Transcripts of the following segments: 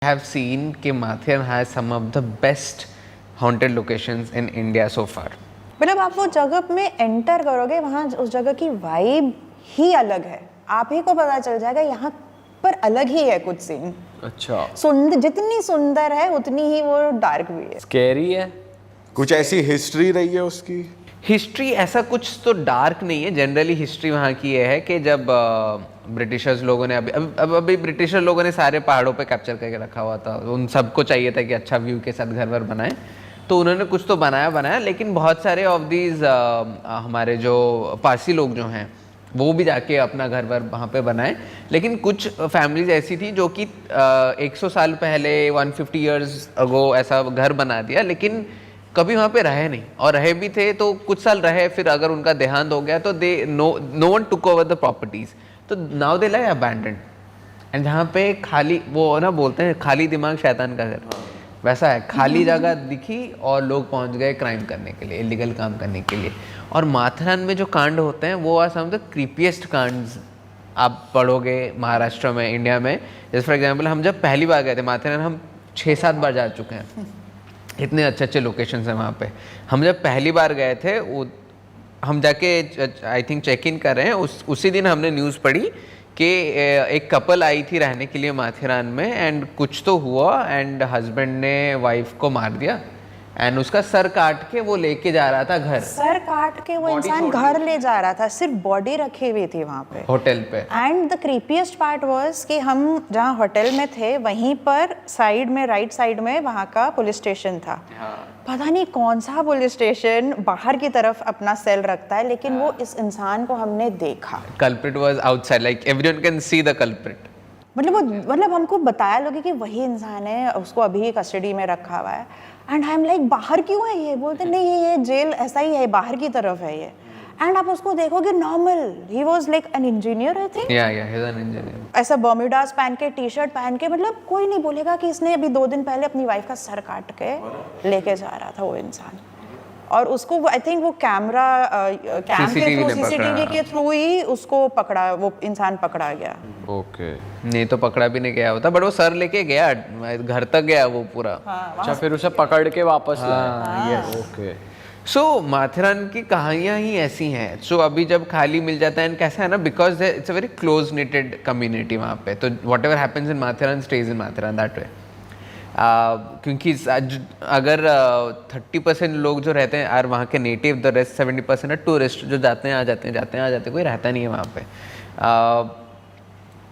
have seen कि Matheran has some of the best haunted locations in India so far. मतलब आप वो जगह में एंटर करोगे, वहाँ उस जगह की वाइब ही अलग है, आप ही को पता चल जाएगा यहाँ पर अलग ही है कुछ सीन। अच्छा, सुंदर, जितनी सुंदर है उतनी ही वो डार्क भी है, स्कैरी है। कुछ ऐसी हिस्ट्री रही है उसकी? हिस्ट्री ऐसा कुछ तो डार्क नहीं है। जनरली हिस्ट्री वहाँ की ये है कि जब ब्रिटिशर्स लोगों ने अभी ब्रिटिशर लोगों ने सारे पहाड़ों पे कैप्चर करके रखा हुआ था, उन सबको चाहिए था कि अच्छा व्यू के साथ घर वर बनाए, तो उन्होंने कुछ तो बनाया, लेकिन बहुत सारे ऑफ दीज हमारे जो पारसी लोग जो हैं वो भी जाके अपना घर वर वहाँ पे बनाए। लेकिन कुछ फैमिलीज ऐसी थी जो कि 100 साल पहले 150 ईयर्स अगो ऐसा घर बना दिया, लेकिन कभी वहाँ पे रहे नहीं, और रहे भी थे तो कुछ साल रहे, फिर अगर उनका देहांत हो गया तो they no one took over the properties, तो now they like abandoned. And जहाँ पे खाली वो ना बोलते हैं खाली दिमाग शैतान का घर, वैसा है, खाली जगह दिखी और लोग पहुँच गए क्राइम करने के लिए, इलीगल काम करने के लिए। और माथेरान में जो कांड होते हैं वो are some of the creepiest कांड्स आप पढ़ोगे महाराष्ट्र में, इंडिया में। जैसे फॉर एग्जाम्पल हम जब पहली बार गए थे माथेरान, हम 6-7 बार जा चुके हैं, इतने अच्छे अच्छे लोकेशंस हैं वहाँ पे। हम जब पहली बार गए थे हम जाके आई थिंक चेक इन कर रहे हैं, उसी दिन हमने न्यूज़ पढ़ी कि एक कपल आई थी रहने के लिए माथेरान में, एंड कुछ तो हुआ एंड हस्बैंड ने वाइफ को मार दिया एंड उसका सर काट के वो लेके जा रहा था घर। सर काट के वो इंसान घर ले जा रहा था, सिर्फ बॉडी रखी हुई थी वहाँ पे होटल पे। And the creepiest part was कि हम जहाँ होटल में थे वहीं पर साइड में, राइट साइड में वहाँ का पुलिस स्टेशन था। पता नहीं कौन सा पुलिस स्टेशन बाहर की तरफ अपना सेल रखता है, लेकिन वो इस इंसान को हमने देखा। Culprit was outside, like everyone can see the culprit. मतलब हमको बताया लोग कि वही इंसान है, उसको अभी कस्टडी में रखा हुआ है। एंड आई एम लाइक बाहर क्यों है ये? बोलते नहीं ये जेल ऐसा ही है, बाहर की तरफ है ये। एंड आप उसको देखोगे normal, he was like an engineer I think, या ही इज एन इंजीनियर। ऐसा बर्म्यूडास पहन के, टी शर्ट पहन के, मतलब कोई नहीं बोलेगा कि इसने अभी 2 दिन पहले अपनी वाइफ का सर काट के लेके जा रहा था वो इंसान। और उसको आई थिंक वो कैमरा सीसीटीवी के थ्रू ही उसको पकड़ा, वो इंसान पकड़ा गया। ओके, नहीं तो पकड़ा भी नहीं गया होता, बट वो सर लेके गया, घर तक गया वो पूरा। अच्छा, फिर उसे पकड़ के वापस लाया। ओके। सो माथेरान की कहानियाँ ही ऐसी हैं। सो अभी जब खाली मिल जाता है, एंड कैसा है ना, because it's a very close knitted community वहाँ पे, तो what ever happens in Matheran stage in Matheran that way. क्योंकि अगर 30% लोग जो रहते हैं आर वहाँ के नेटिव, द रेस्ट 70% है टूरिस्ट जो जाते हैं आ जाते हैं, कोई रहता नहीं है वहाँ पे।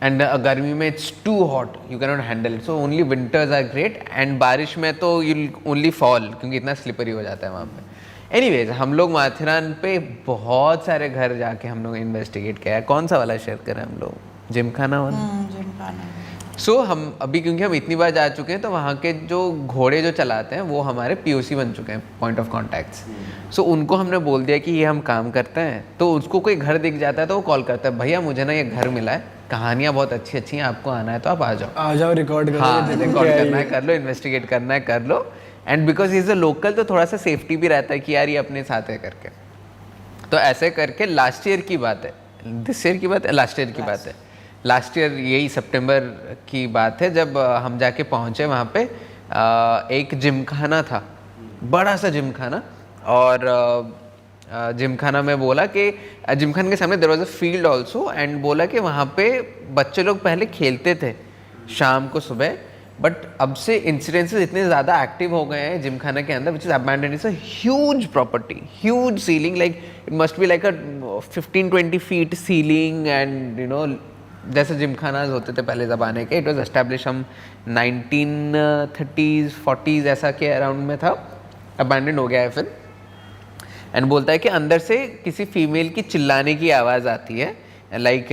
एंड गर्मी में it's too hot, you can not handle it, so only winters are great, and बारिश में तो यू ओनली फॉल, क्योंकि इतना स्लिपरी हो जाता है वहाँ पे। एनीवेज, हम लोग माथेरान पे बहुत सारे घर जाके हम लोग इन्वेस्टिगेट किया है। कौन सा वाला शेयर करें हम लोग? जिमखाना वाला। सो हम अभी, क्योंकि हम इतनी बार जा चुके हैं, तो वहाँ के जो घोड़े जो चलाते हैं वो हमारे पीओसी बन चुके हैं, पॉइंट ऑफ कॉन्टैक्ट्स। सो उनको हमने बोल दिया कि ये हम काम करते हैं, तो उसको कोई घर दिख जाता है तो वो कॉल करता है, भैया मुझे ना ये घर मिला है, कहानियाँ बहुत अच्छी अच्छी हैं, आपको आना है तो आप आ जाओ रिकॉर्ड करो। हाँ, रिकॉर्ड करना है कर लो, इन्वेस्टिगेट करना है कर लो। And because is a local, तो थोड़ा सा सेफ्टी भी रहता है कि यार ये अपने साथ है करके। तो ऐसे करके लास्ट ईयर की बात है, दिस ईयर की बात है, लास्ट ईयर की बात है, लास्ट ईयर यही सितंबर की बात है, जब हम जाके पहुँचे वहाँ पे, एक जिमखाना था, बड़ा सा जिमखाना। और जिमखाना में बोला कि जिमखाना के सामने there was a field also, and बोला कि वहाँ पे बच्चे लोग पहले खेलते थे शाम को सुबह, बट अब से इंसिडेंसेस इतने ज़्यादा एक्टिव हो गए हैं जिमखाना के अंदर, which is abandoned. It's a huge property, huge ceiling, like it must be like a 15-20 feet ceiling, and you know जैसे जिमखानाज होते थे पहले ज़माने के। इट वॉज एस्टैब्लिश हम 1930s 40s ऐसा के अराउंड में था, अबैंडन हो गया है फिर। एंड बोलता है कि अंदर से किसी फीमेल की चिल्लाने की आवाज़ आती है, like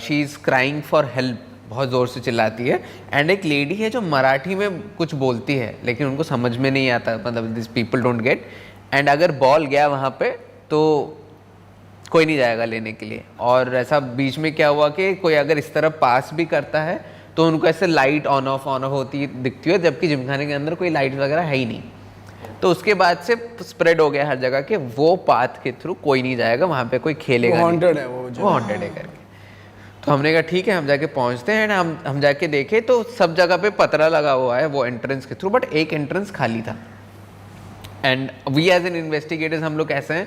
she is crying for help, बहुत ज़ोर से चिल्लाती है। एंड एक लेडी है जो मराठी में कुछ बोलती है, लेकिन उनको समझ में नहीं आता, मतलब this people don't get. And अगर बॉल गया वहाँ पे तो कोई नहीं जाएगा लेने के लिए। और ऐसा बीच में क्या हुआ कि कोई अगर इस तरह पास भी करता है तो उनको ऐसे लाइट ऑन ऑफ होती दिखती है, जबकि जिमखाने के अंदर कोई लाइट वगैरह है ही नहीं। तो उसके बाद से स्प्रेड हो गया हर जगह कि वो पाथ के थ्रू कोई नहीं जाएगा, वहाँ पे कोई खेलेगा, हॉन्टेड है वो हॉन्टेड है करके। तो तो हमने कहा ठीक है, हम जाके पहुंचते हैं। हम जाके देखे तो सब जगह पे पतरा लगा हुआ है वो एंट्रेंस के थ्रू, बट एक एंट्रेंस खाली था। And we as an investigators हम लोग ऐसे हैं,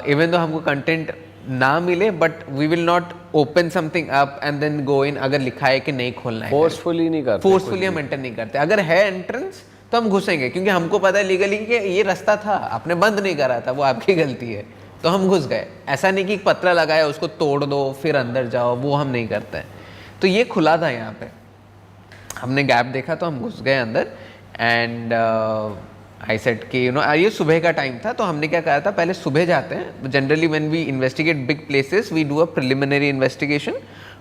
इवन तो हमको कंटेंट ना मिले but we will not open something up and then go in, अगर लिखा है कि नहीं खोलना है। फोर्सफुली नहीं करते, फोर्सफुली हम एंटर नहीं करते। अगर है एंट्रेंस तो हम घुसेंगे, क्योंकि हमको पता है लीगली कि ये रास्ता था, आपने बंद नहीं करा था, वो आपकी गलती है, तो हम घुस गए। ऐसा नहीं कि पतरा लगाया उसको तोड़ दो फिर अंदर जाओ, वो हम नहीं करते हैं। तो ये खुला था यहाँ पे, हमने गैप देखा तो हम घुस गए अंदर। एंड आई सेड कि ये सुबह का टाइम था, तो हमने क्या कहा था, पहले सुबह जाते हैं। Generally when we investigate big places we do a preliminary investigation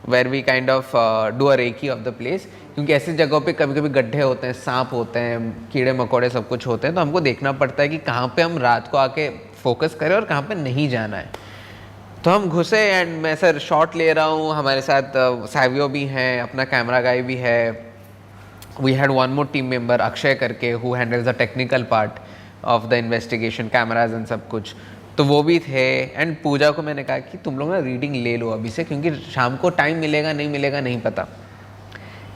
where we kind of do a recce of the place, क्योंकि ऐसी जगहों पे कभी कभी गड्ढे होते हैं, सांप होते हैं, कीड़े मकोड़े सब कुछ होते हैं, तो हमको देखना पड़ता है कि कहाँ पे हम रात को आके फोकस करें और कहाँ पे नहीं जाना है। तो हम घुसे एंड मैं सर शॉट ले रहा हूँ, हमारे साथ सैवियो भी हैं, अपना कैमरा गाय भी है। We had one more team member Akshay करके, who handles the technical part of the investigation, cameras and सब कुछ, तो वो भी थे। एंड पूजा को मैंने कहा कि तुम लोग ना रीडिंग ले लो अभी से, क्योंकि शाम को टाइम मिलेगा नहीं मिलेगा नहीं पता।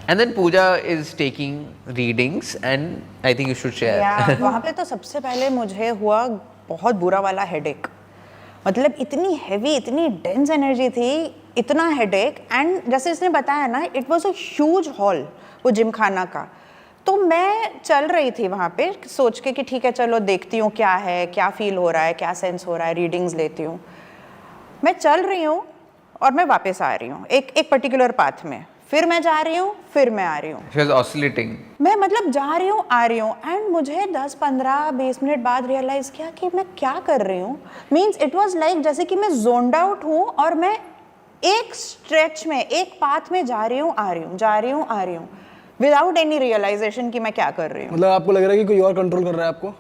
And then Pooja is taking readings and I think you should share. वहाँ पे तो सबसे पहले मुझे हुआ बहुत बुरा वाला हेडेक, मतलब इतनी हैवी, इतनी डेंस एनर्जी थी, इतना हेडेक। एंड जैसे इसने बताया ना, it was a huge hall वो जिम खाना का। तो मैं चल रही थी वहाँ पे सोच के कि ठीक है चलो देखती हूँ क्या है, क्या फील हो रहा है, क्या सेंस हो रहा है, रीडिंग्स लेती हूँ। मैं चल रही हूँ और मैं वापस आ रही हूँ एक पर्टिकुलर पाथ में, फिर मैं जा रही हूँ, फिर मैं आ रही हूँ। She was oscillating. मैं मतलब जा रही हूँ आ रही हूँ, एंड मुझे 10-15-20 मिनट बाद रियलाइज़ किया कि मैं क्या कर रही हूँ। मीन्स इट वाज लाइक जैसे कि मैं जोन्ड आउट हूँ और मैं एक स्ट्रेच में, एक पाथ में जा रही हूँ आ रही हूँ, जा रही हूँ आ रही हूँ, विदाउट एनी रियलाइजेशन कि मैं क्या कर रही हूँ। मतलब आपको लग रहा है कि कोई और कंट्रोल कर रहा है आपको?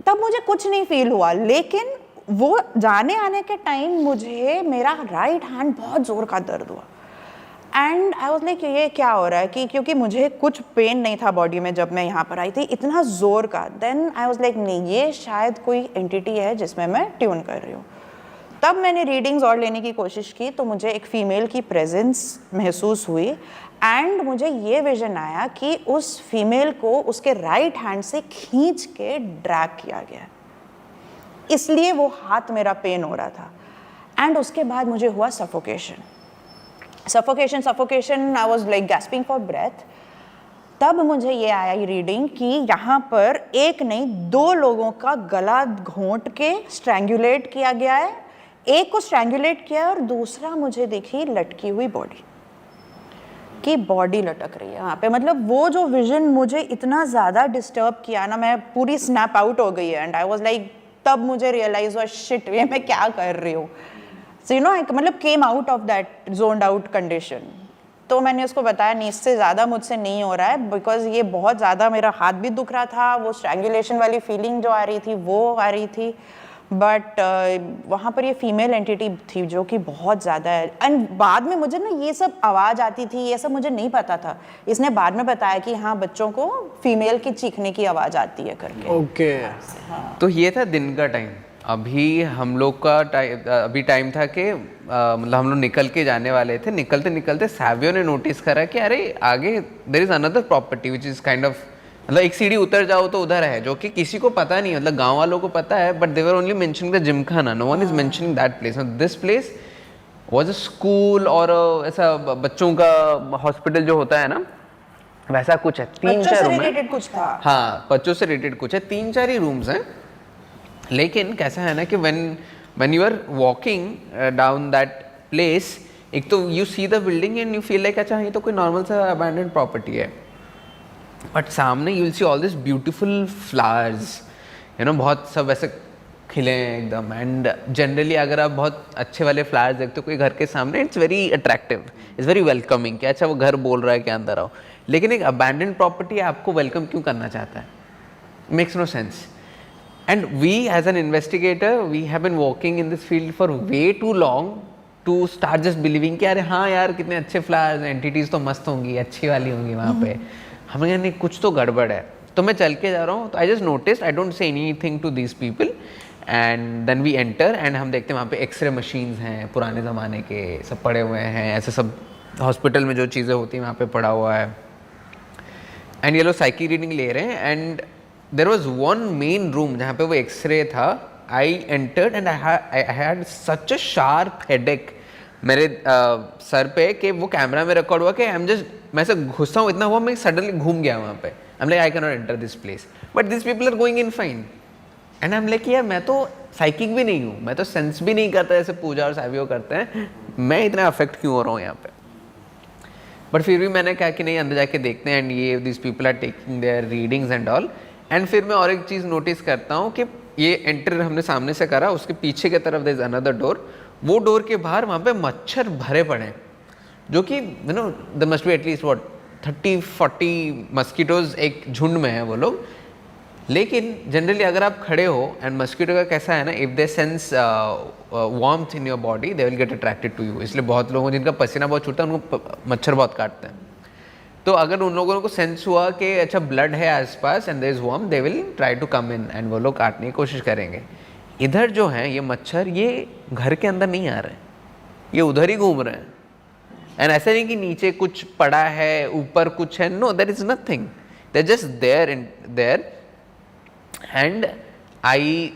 तब मुझे कुछ नहीं फील हुआ, लेकिन वो जाने आने के टाइम मुझे मेरा राइट हैंड बहुत जोर का दर्द हुआ। एंड आई वाज लाइक ये क्या हो रहा है, कि क्योंकि मुझे कुछ पेन नहीं था बॉडी में जब मैं यहाँ पर आई थी, इतना जोर का। देन आई वाज लाइक नहीं, ये शायद कोई एंटिटी है जिसमें मैं ट्यून कर रही हूँ। तब मैंने रीडिंग्स और लेने की कोशिश की तो मुझे एक फीमेल की प्रेजेंस महसूस हुई। एंड मुझे ये विजन आया कि उस फीमेल को उसके राइट हैंड से खींच के ड्रैग किया गया, इसलिए वो हाथ मेरा पेन हो रहा था। एंड उसके बाद मुझे हुआ suffocation, I was like gasping for breath. तब मुझे ये आया ये रीडिंग कि यहाँ पर एक नहीं 2 लोगों का गला घोंट के स्ट्रैंगुलेट किया गया है। एक को स्ट्रैंगुलेट किया और दूसरा मुझे देखी लटकी हुई बॉडी, की बॉडी लटक रही है यहाँ पे। मतलब वो जो विजन मुझे इतना ज़्यादा डिस्टर्ब किया ना, मैं पूरी स्नैप आउट हो गई है। एंड आई वॉज लाइक, तब मुझे रियलाइज हुआ शिट ये मैं क्या कर रही हूँ। सो यू नो मतलब came out of that zoned out condition. तो मैंने उसको बताया नहीं, इससे ज़्यादा मुझसे नहीं हो रहा है, बिकॉज ये बहुत ज़्यादा, मेरा हाथ भी दुख रहा था, वो स्ट्रैंगुलेशन वाली फीलिंग जो आ रही थी वो आ रही थी। बट वहाँ पर ये फीमेल एंटिटी थी जो कि बहुत ज़्यादा है। एंड बाद में मुझे ना ये सब आवाज़ आती थी, ये सब मुझे नहीं पता था। इसने बाद में बताया कि हाँ बच्चों को फीमेल की चीखने की आवाज़ आती है करके। ओके तो ये था दिन का टाइम। अभी हम लोग का अभी टाइम था कि मतलब हम लोग निकल के जाने वाले थे। निकलते निकलते सैवियो ने नोटिस करा कि अरे आगे there is another property which is kind of, मतलब एक सीढ़ी उतर जाओ तो उधर है, जो कि किसी को पता नहीं, मतलब गांव वालों को पता है, but they were only mentioning the Gymkhana, no one is mentioning that place. This place was a school और ऐसा बच्चों का हॉस्पिटल जो होता है ना, वैसा कुछ है। 3-4 रूम है, कुछ था। हाँ बच्चों से रिलेटेड कुछ है, 3-4 ही रूम्स हैं। लेकिन कैसा है ना कि when you are walking down that place, एक तो you see the building and you feel like अच्छा ये तो कोई नॉर्मल सा abandoned property है, बट सामने you will see all these beautiful flowers, you know, बहुत सब ऐसे खिले हैं एकदम। एंड जनरली अगर आप बहुत अच्छे वाले फ्लावर्स देखते हो कोई घर के सामने, it's very attractive, it's very welcoming कि अच्छा वो घर बोल रहा है कि अंदर आओ। लेकिन एक अबैंडन्ड प्रॉपर्टी आपको वेलकम क्यों करना चाहता है? Makes no sense. And we as an investigator, we have been working in this field for way too long to start just believing कि अरे हाँ यार कितने अच्छे फ्लावर्स, एंटिटीज़ तो मस्त होंगी, अच्छी वाली होंगी वहाँ पे। हमें कहने कुछ तो गड़बड़ है। तो मैं चल के जा रहा हूँ, तो I just notice, I don't say anything to these people, and then we enter and हम देखते हैं वहाँ पे एक्सरे मशीन्स हैं पुराने ज़माने के, सब पड़े हुए हैं, ऐसे सब हॉस्पिटल में जो चीज़ें होती हैं वहाँ पे पड़ा हुआ है। एंड ये लोग साइकी रीडिंग ले रहे हैं and there was one main room जहाँ पे वो एक्सरे था। I entered and I had such a sharp headache मेरे सर पे कि वो कैमरा में रिकॉर्ड हुआ कि आई एम जस्ट, मैं ऐसे घुसा हूँ इतना हुआ मैं सडनली घूम गया वहाँ पे। I am like I can not enter this place but this people are going in fine and I am like यार मैं तो साइकिक भी नहीं हूँ, मैं तो सेंस भी नहीं करता जैसे पूजा और सावियो करते हैं, मैं इतना अफेक्ट क्यों हो रहा हूँ यहाँ पे। बट फिर भी मैंने कहा कि नहीं अंदर जाके देखते हैं एंड ये this people are taking their readings and all. And फिर मैं और एक चीज़ नोटिस करता हूँ कि ये एंटर हमने सामने से करा, उसके पीछे की तरफ देयर इज अनदर डोर, वो डोर के बाहर वहाँ पे मच्छर भरे पड़े हैं जो कि you know the must be at least what 30-40 mosquitoes एक झुंड में है वो लोग। लेकिन जनरली अगर आप खड़े हो एंड मस्कीटो का कैसा है ना, if they sense warmth in your body they will get attracted to you. इसलिए बहुत लोगों जिनका पसीना बहुत छूटता है उनको मच्छर बहुत काटते हैं। तो अगर उन लोगों को सेंस हुआ कि अच्छा ब्लड है आसपास and there is warm, they will try to come in and वो लोग काटने की कोशिश करेंगे। इधर जो है ये मच्छर ये घर के अंदर नहीं आ रहे हैं, ये उधर ही घूम रहे हैं। एंड ऐसा नहीं कि नीचे कुछ पड़ा है ऊपर कुछ है, no there is nothing, they just there in there. And I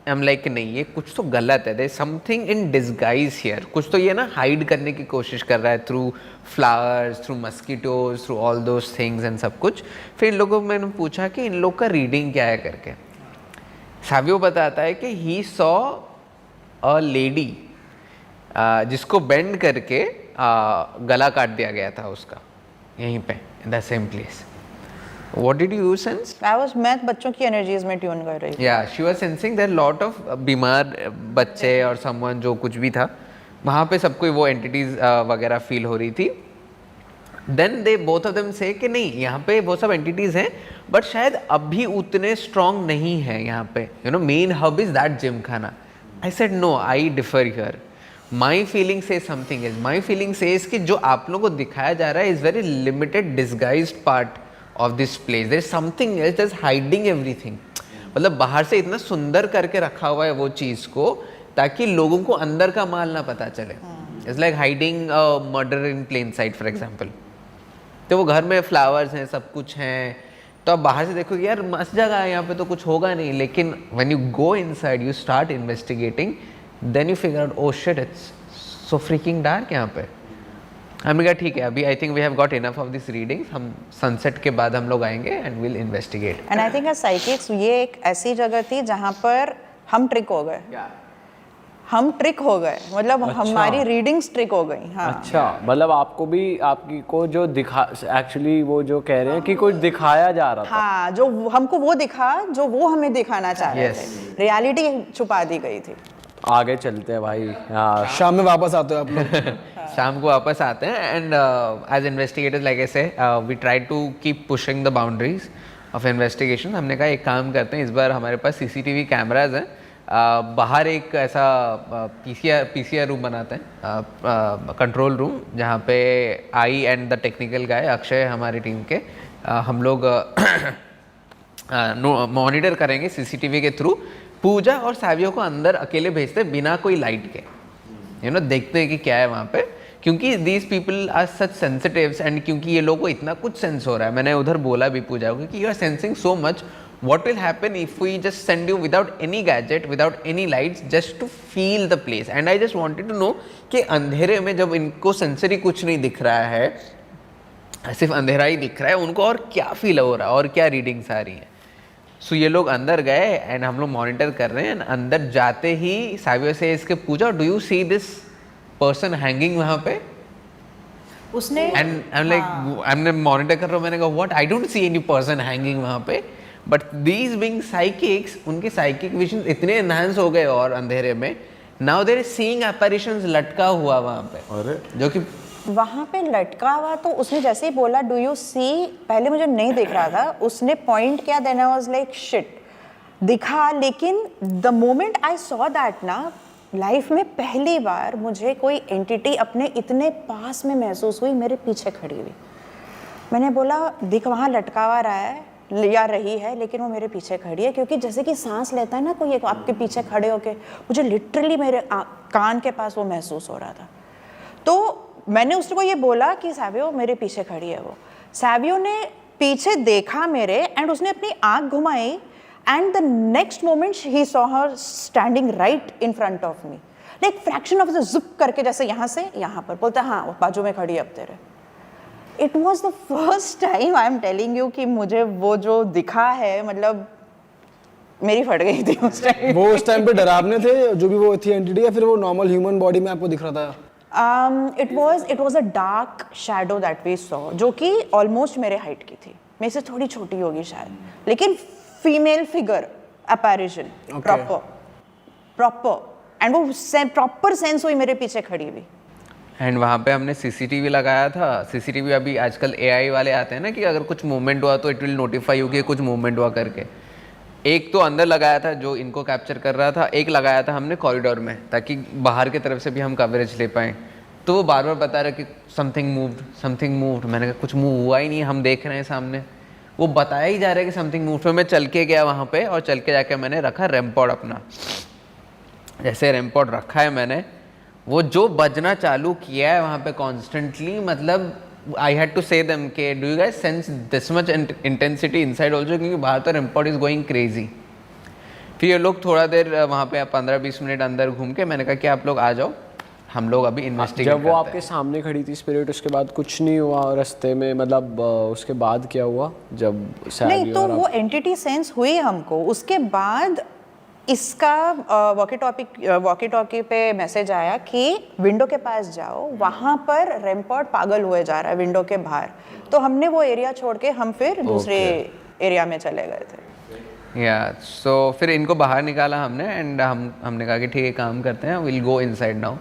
am like नहीं ये कुछ तो गलत है, there is something in disguise here, कुछ तो ये ना हाइड करने की कोशिश कर रहा है through flowers, through mosquitoes, through all those things and सब कुछ। फिर इन लोगों को मैंने पूछा कि इन लोग का रीडिंग क्या है करके। सावियो बताता है कि ही सॉ अ लेडी जिसको बेंड करके गला काट दिया गया था उसका यहीं पे in the same place. What did you sense? मैं बच्चों की एनर्जीज में ट्यून कर रही थी। Yeah, she was sensing there lot of बीमार बच्चे और someone जो कुछ भी था वहाँ पे सबको वो entities वगैरह फील हो रही थी। Then they both of them say कि नहीं यहाँ पे वो सब entities हैं but शायद अभी उतने strong नहीं है यहाँ पे, you know main hub is that gymkhana. I said no, I differ here. My feeling says something else. My feeling says कि जो आप लोगों को दिखाया जा रहा है is very limited disguised part of this place. There is something else that's hiding everything. मतलब बाहर से इतना सुंदर करके रखा हुआ है वो चीज़ को ताकि लोगों को अंदर का माल ना पता चले। It's like hiding a murder in plain sight for example. तो वो घर में फ्लावर्स हैं सब कुछ हैं तो आप बाहर से देखो यार मस्त जगह है यहाँ पे तो कुछ होगा नहीं, लेकिन when you go inside you start investigating then you figure out oh shit it's so freaking dark यहाँ पे। हमने कहा ठीक है अभी I think we have got enough of this readings, हम सनसेट के बाद हम लोग आएंगे and will investigate. And I think as psychics ये एक ऐसी जगह थी जहाँ पर हम ट्रिक हो गए। हम ट्रिक हो गए मतलब हमारी रीडिंग्स ट्रिक हो गई। हाँ अच्छा मतलब आपको भी आपकी को जो दिखा एक्चुअली वो जो कह रहे हैं कि कुछ दिखाया जा रहा था। हाँ जो हमको वो दिखा जो वो हमें दिखाना चाह रहे थे, रियलिटी छुपा दी गई थी। आगे चलते हैं भाई। हाँ शाम में वापस आते हो आप लोग? शाम को वापस आते हैं and as investigators like I say we try to keep pushing the boundaries of investigation. हमने कहा एक काम करते हैं इस बार हमारे पास सीसीटीवी कैमराज हैं, बाहर एक ऐसा पीसीआर रूम बनाते हैं, कंट्रोल रूम, जहाँ पे I and the technical guy Akshay हमारी टीम के हम लोग मॉनिटर करेंगे सीसीटीवी के थ्रू। पूजा और सावियो को अंदर अकेले भेजते बिना कोई लाइट के, यू नो देखते हैं कि क्या है वहाँ पे, क्योंकि these people are such sensitives and क्योंकि ये लोगों को इतना कुछ सेंस हो रहा है। मैंने उधर बोला भी पूजा को कि you are sensing so much, what will happen if we just send you without any gadget, without any lights, just to feel the place? And I just wanted to know कि अंधेरे में जब इनको सेंसरी कुछ नहीं दिख रहा है, सिर्फ अंधेरा ही दिख रहा है, उनको और क्या फील हो रहा है और क्या रीडिंग्स आ रही हैं। सो ये लोग अंदर गए एंड हम लोग मॉनिटर कर रहे हैं। अंदर जाते ही सावियो से इसके पूछा do you see this person hanging वहाँ पे? उसने and I am like I am monitor कर रहा हूँ, मैंने कहा what, I don't see any person hanging वहाँ पे। बट दीज बीइंग साइकिक्स, उनके साइकिक विजन इतने एनहांस हो गए और अंधेरे में, नाउ देयर इज सीइंग अपैरिशंस लटका हुआ वहाँ पे। अरे जो कि वहाँ पे लटका हुआ, तो उसने जैसे ही बोला डू यू सी, पहले मुझे नहीं दिख रहा था, उसने पॉइंट किया, then I was like shit दिखा। लेकिन the moment I saw that ना, लाइफ में पहली बार मुझे कोई एंटिटी अपने इतने पास में महसूस हुई, मेरे पीछे खड़ी हुई। मैंने बोला दिख वहाँ लटका हुआ रहा है, लिया रही है, लेकिन वो मेरे पीछे खड़ी है, क्योंकि जैसे कि सांस लेता है ना कोई एक आपके पीछे खड़े होके, मुझे लिटरली मेरे कान के पास वो महसूस हो रहा था। तो मैंने उसको ये बोला कि सैवियो मेरे पीछे खड़ी है वो। सैवियो ने पीछे देखा मेरे एंड उसने अपनी आँख घुमाई and the next moment he saw her standing right in front of me, like fraction of the zip करके, जैसे यहाँ से यहाँ पर। बोलता हाँ वो बाजू में खड़ी है अब तेरे। It was the first time I am telling you कि मुझे वो जो दिखा है, मतलब मेरी फट गई थी उस टाइम। वो उस टाइम पे डरावने थे जो भी वो थी एंटिटी, या फिर वो नॉर्मल ह्यूमन बॉडी में आपको दिख रहा था? It was a dark shadow that we saw, जो कि ऑलमोस्ट मेरे हाइट की थी, मेरे से थोड़ी छोटी होगी शायद, लेकिन फीमेल फिगर अपैरिशन, प्रॉपर एंड वो प्रॉपर सेंस हुई मेरे पीछे खड़ी हुई। एंड वहाँ पे हमने सीसीटीवी लगाया था। सीसीटीवी अभी आजकल एआई वाले आते हैं ना कि अगर कुछ मूवमेंट हुआ तो इट विल नोटिफाई यू कि कुछ मूवमेंट हुआ करके। एक तो अंदर लगाया था जो इनको कैप्चर कर रहा था, एक लगाया था हमने कॉरिडोर में, ताकि बाहर की तरफ से भी हम कवरेज ले पाएँ। तो वो बार बार बता रहे कि समथिंग मूव्ड। मैंने कहा कुछ मूव हुआ ही नहीं, हम देख रहे हैं सामने। वो बताया ही जा रहा है कि समथिंग मूव्ड। फिर मैं चल के गया वहाँ पे और चल के जाके मैंने रखा रैमपॉड अपना। जैसे रैमपॉड रखा है मैंने, वो जो बजना चालू किया है वहाँ पे कॉन्स्टेंटली, मतलब आई हैड टू से देम के do you guys sense this much intensity inside also, क्योंकि बाहर तो रैमपॉड इज गोइंग क्रेजी। फिर ये लोग थोड़ा देर वहाँ पे 15-20 मिनट अंदर घूम के मैंने कहा कि आप लोग आ जाओ, हम लोग अभी इन्वेस्टिगेट जब वो आपके सामने खड़ी थी स्पिरिट, उसके बाद कुछ नहीं हुआ रास्ते में? मतलब उसके बाद क्या हुआ जब नहीं, तो वो एंटिटी सेंस हुई हमको। उसके बाद इसका वॉकी टॉकी पे मैसेज आया कि विंडो के पास जाओ, वहाँ पर रैमपॉड पागल हुए जा रहा है विंडो के बाहर। तो हमने वो एरिया छोड़ के हम फिर दूसरे एरिया में चले गए थे। या सो फिर इनको बाहर निकाला हमने एंड हमने कहा कि ठीक है काम करते हैं, will go inside now.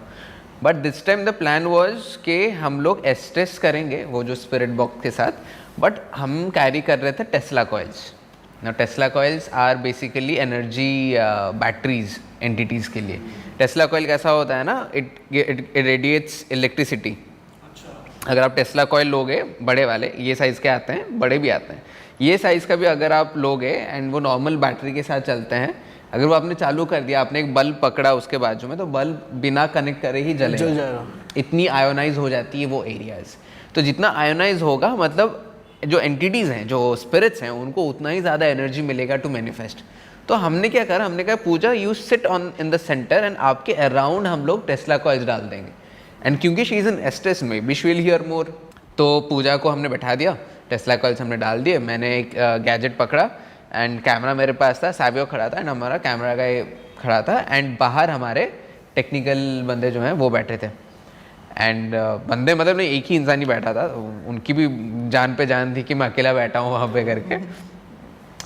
But this time the plan was कि हम लोग एस्टेस करेंगे वो जो स्पिरिट बॉक्स के साथ, बट हम कैरी कर रहे थे Tesla coils. Now Tesla coils are basically energy batteries entities के लिए। Tesla coil कैसा होता है ना, it radiates electricity। अगर आप Tesla coil लोगे बड़े वाले, ये साइज़ के आते हैं, बड़े भी आते हैं, ये साइज़ का भी अगर आप लोगे एंड वो नॉर्मल बैटरी के साथ चलते हैं, अगर वो आपने चालू कर दिया, आपने एक बल्ब पकड़ा उसके बाजू में, तो बल्ब बिना कनेक्ट करे ही जल जाएगा। इतनी आयोनाइज हो जाती है वो एरियाज। तो जितना आयोनाइज होगा, मतलब जो एंटिटीज़ हैं, जो स्पिरिट्स हैं, उनको उतना ही ज़्यादा एनर्जी मिलेगा टू मैनिफेस्ट। तो हमने क्या करा, हमने कहा Pooja you sit on in the centre and आपके अराउंड हम लोग टेस्ला कॉइल्स डाल देंगे। एंड क्योंकि शी इज़ इन एस्टेस में बी शी विल हियर मोर, तो पूजा को हमने बैठा दिया, टेस्ला कॉइल्स हमने डाल दिए। मैंने एक गैजेट पकड़ा एंड कैमरा मेरे पास था, सैवियो खड़ा था एंड हमारा कैमरा का खड़ा था एंड बाहर हमारे टेक्निकल बंदे जो हैं वो बैठे थे। एंड बंदे मतलब नहीं, एक ही इंसान ही बैठा था, उनकी भी जान पे जान थी कि मैं अकेला बैठा हूँ वहाँ पे करके।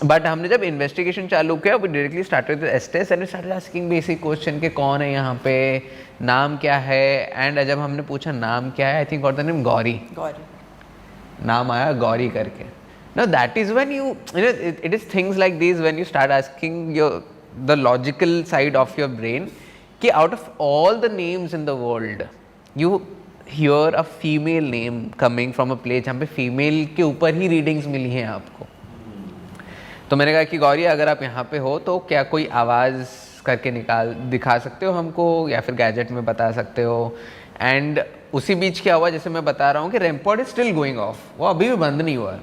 बट हमने जब इन्वेस्टिगेशन चालू किया, वी डायरेक्टली स्टार्टेड विद एस्टेस and started asking basic question कि कौन है यहाँ पे, नाम क्या है। एंड जब हमने पूछा नाम क्या है, I think got the name Gauri, नाम आया गौरी करके। Now that is when you know it is things like these when you start asking the logical side of your brain कि out of all the names in the world you hear a female name coming from a place जहाँ पे female के ऊपर ही readings मिली हैं आपको। तो मैंने कहा कि गौरी अगर आप यहाँ पे हो तो क्या कोई आवाज़ करके दिखा सकते हो हमको, या फिर गैजेट में बता सकते हो। एंड उसी बीच क्या हुआ, जैसे मैं बता रहा हूँ कि रैमपॉड इज स्टिल गोइंग ऑफ, वो अभी भी बंद नहीं हुआ है,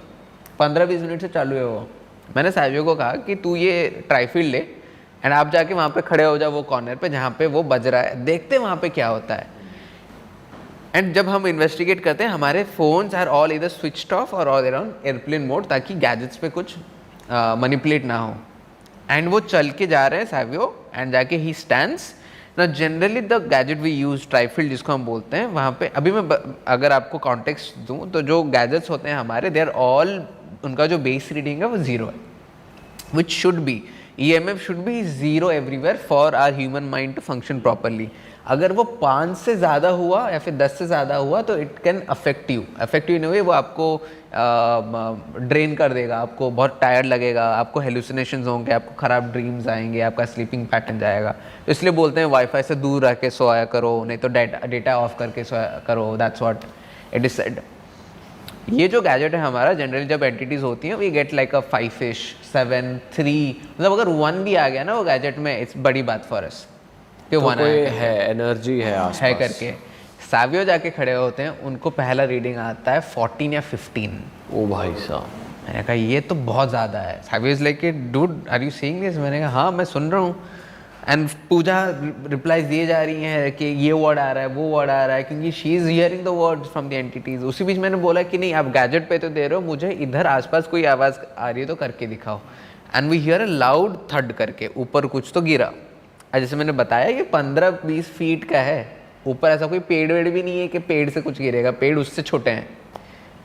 15-20 मिनट से चालू है वो। मैंने सैवियो को कहा कि तू ये ट्राईफील्ड ले एंड आप जाके वहाँ पे खड़े हो जाओ वो कॉर्नर पे जहाँ पे वो बज रहा है, देखते हैं वहाँ पे क्या होता है। एंड जब हम इन्वेस्टिगेट करते हैं, हमारे फ़ोन्स आर ऑल इधर स्विच्ड ऑफ और ऑल अराउंड एयरप्लेन मोड, ताकि गैजेट्स पे कुछ मैनिपुलेट ना हो। एंड वो चल के जा रहे हैं सैवियो एंड जाके ही स्टैंड्स। ना generally the gadget we use trifield जिसको हम बोलते हैं, वहाँ पे अभी मैं अगर आपको कॉन्टेक्स्ट दूँ तो जो गैजेट्स होते हैं हमारे, दे आर ऑल, उनका जो बेस रीडिंग है वो 0 है, which should be EMF should be 0 everywhere for our human mind to function properly. अगर वो 5 से ज़्यादा हुआ या फिर 10 से ज़्यादा हुआ तो it can affect you in a way, वो आपको ड्रेन कर देगा, आपको बहुत टायर्ड लगेगा, आपको हेलुसिनेशंस होंगे, आपको ख़राब ड्रीम्स आएंगे, आपका स्लीपिंग पैटर्न जाएगा। तो इसलिए बोलते हैं वाईफाई से दूर रह के सोया करो, नहीं तो डेटा ऑफ करके सोया करो, that's what it is said. ये जो गैजेट है हमारा, जनरली जब एंटिटीज होती हैं we get like a 5-ish 7 3, मतलब अगर 1 भी आ गया ना वो गैजेट में, इट्स बड़ी बात फॉर अस कि तो 1 कोई आया है, एनर्जी है आसपास है करके। सावियो जाके खड़े होते हैं, उनको पहला रीडिंग आता है 14 या 15। ओ भाई साहब, मैंने कहा ये तो बहुत ज़्यादा है। Savio is like dude are you seeing this? मैंने कहा हाँ मैं सुन रहा हूँ। एंड पूजा रिप्लाईज दिए जा रही हैं कि ये वर्ड आ रहा है, वो वर्ड आ रहा है, क्योंकि she is hearing the words from the entities. उसी बीच मैंने बोला कि नहीं आप गैजेट पे तो दे रहे हो, मुझे इधर आसपास कोई आवाज़ आ रही है तो करके दिखाओ। And we hear a loud thud करके ऊपर कुछ तो गिरा। जैसे मैंने बताया ये 15-20 फीट का है, ऊपर ऐसा कोई पेड़ वेड़ भी नहीं है कि पेड़ से कुछ गिरेगा, पेड़ उससे छोटे हैं।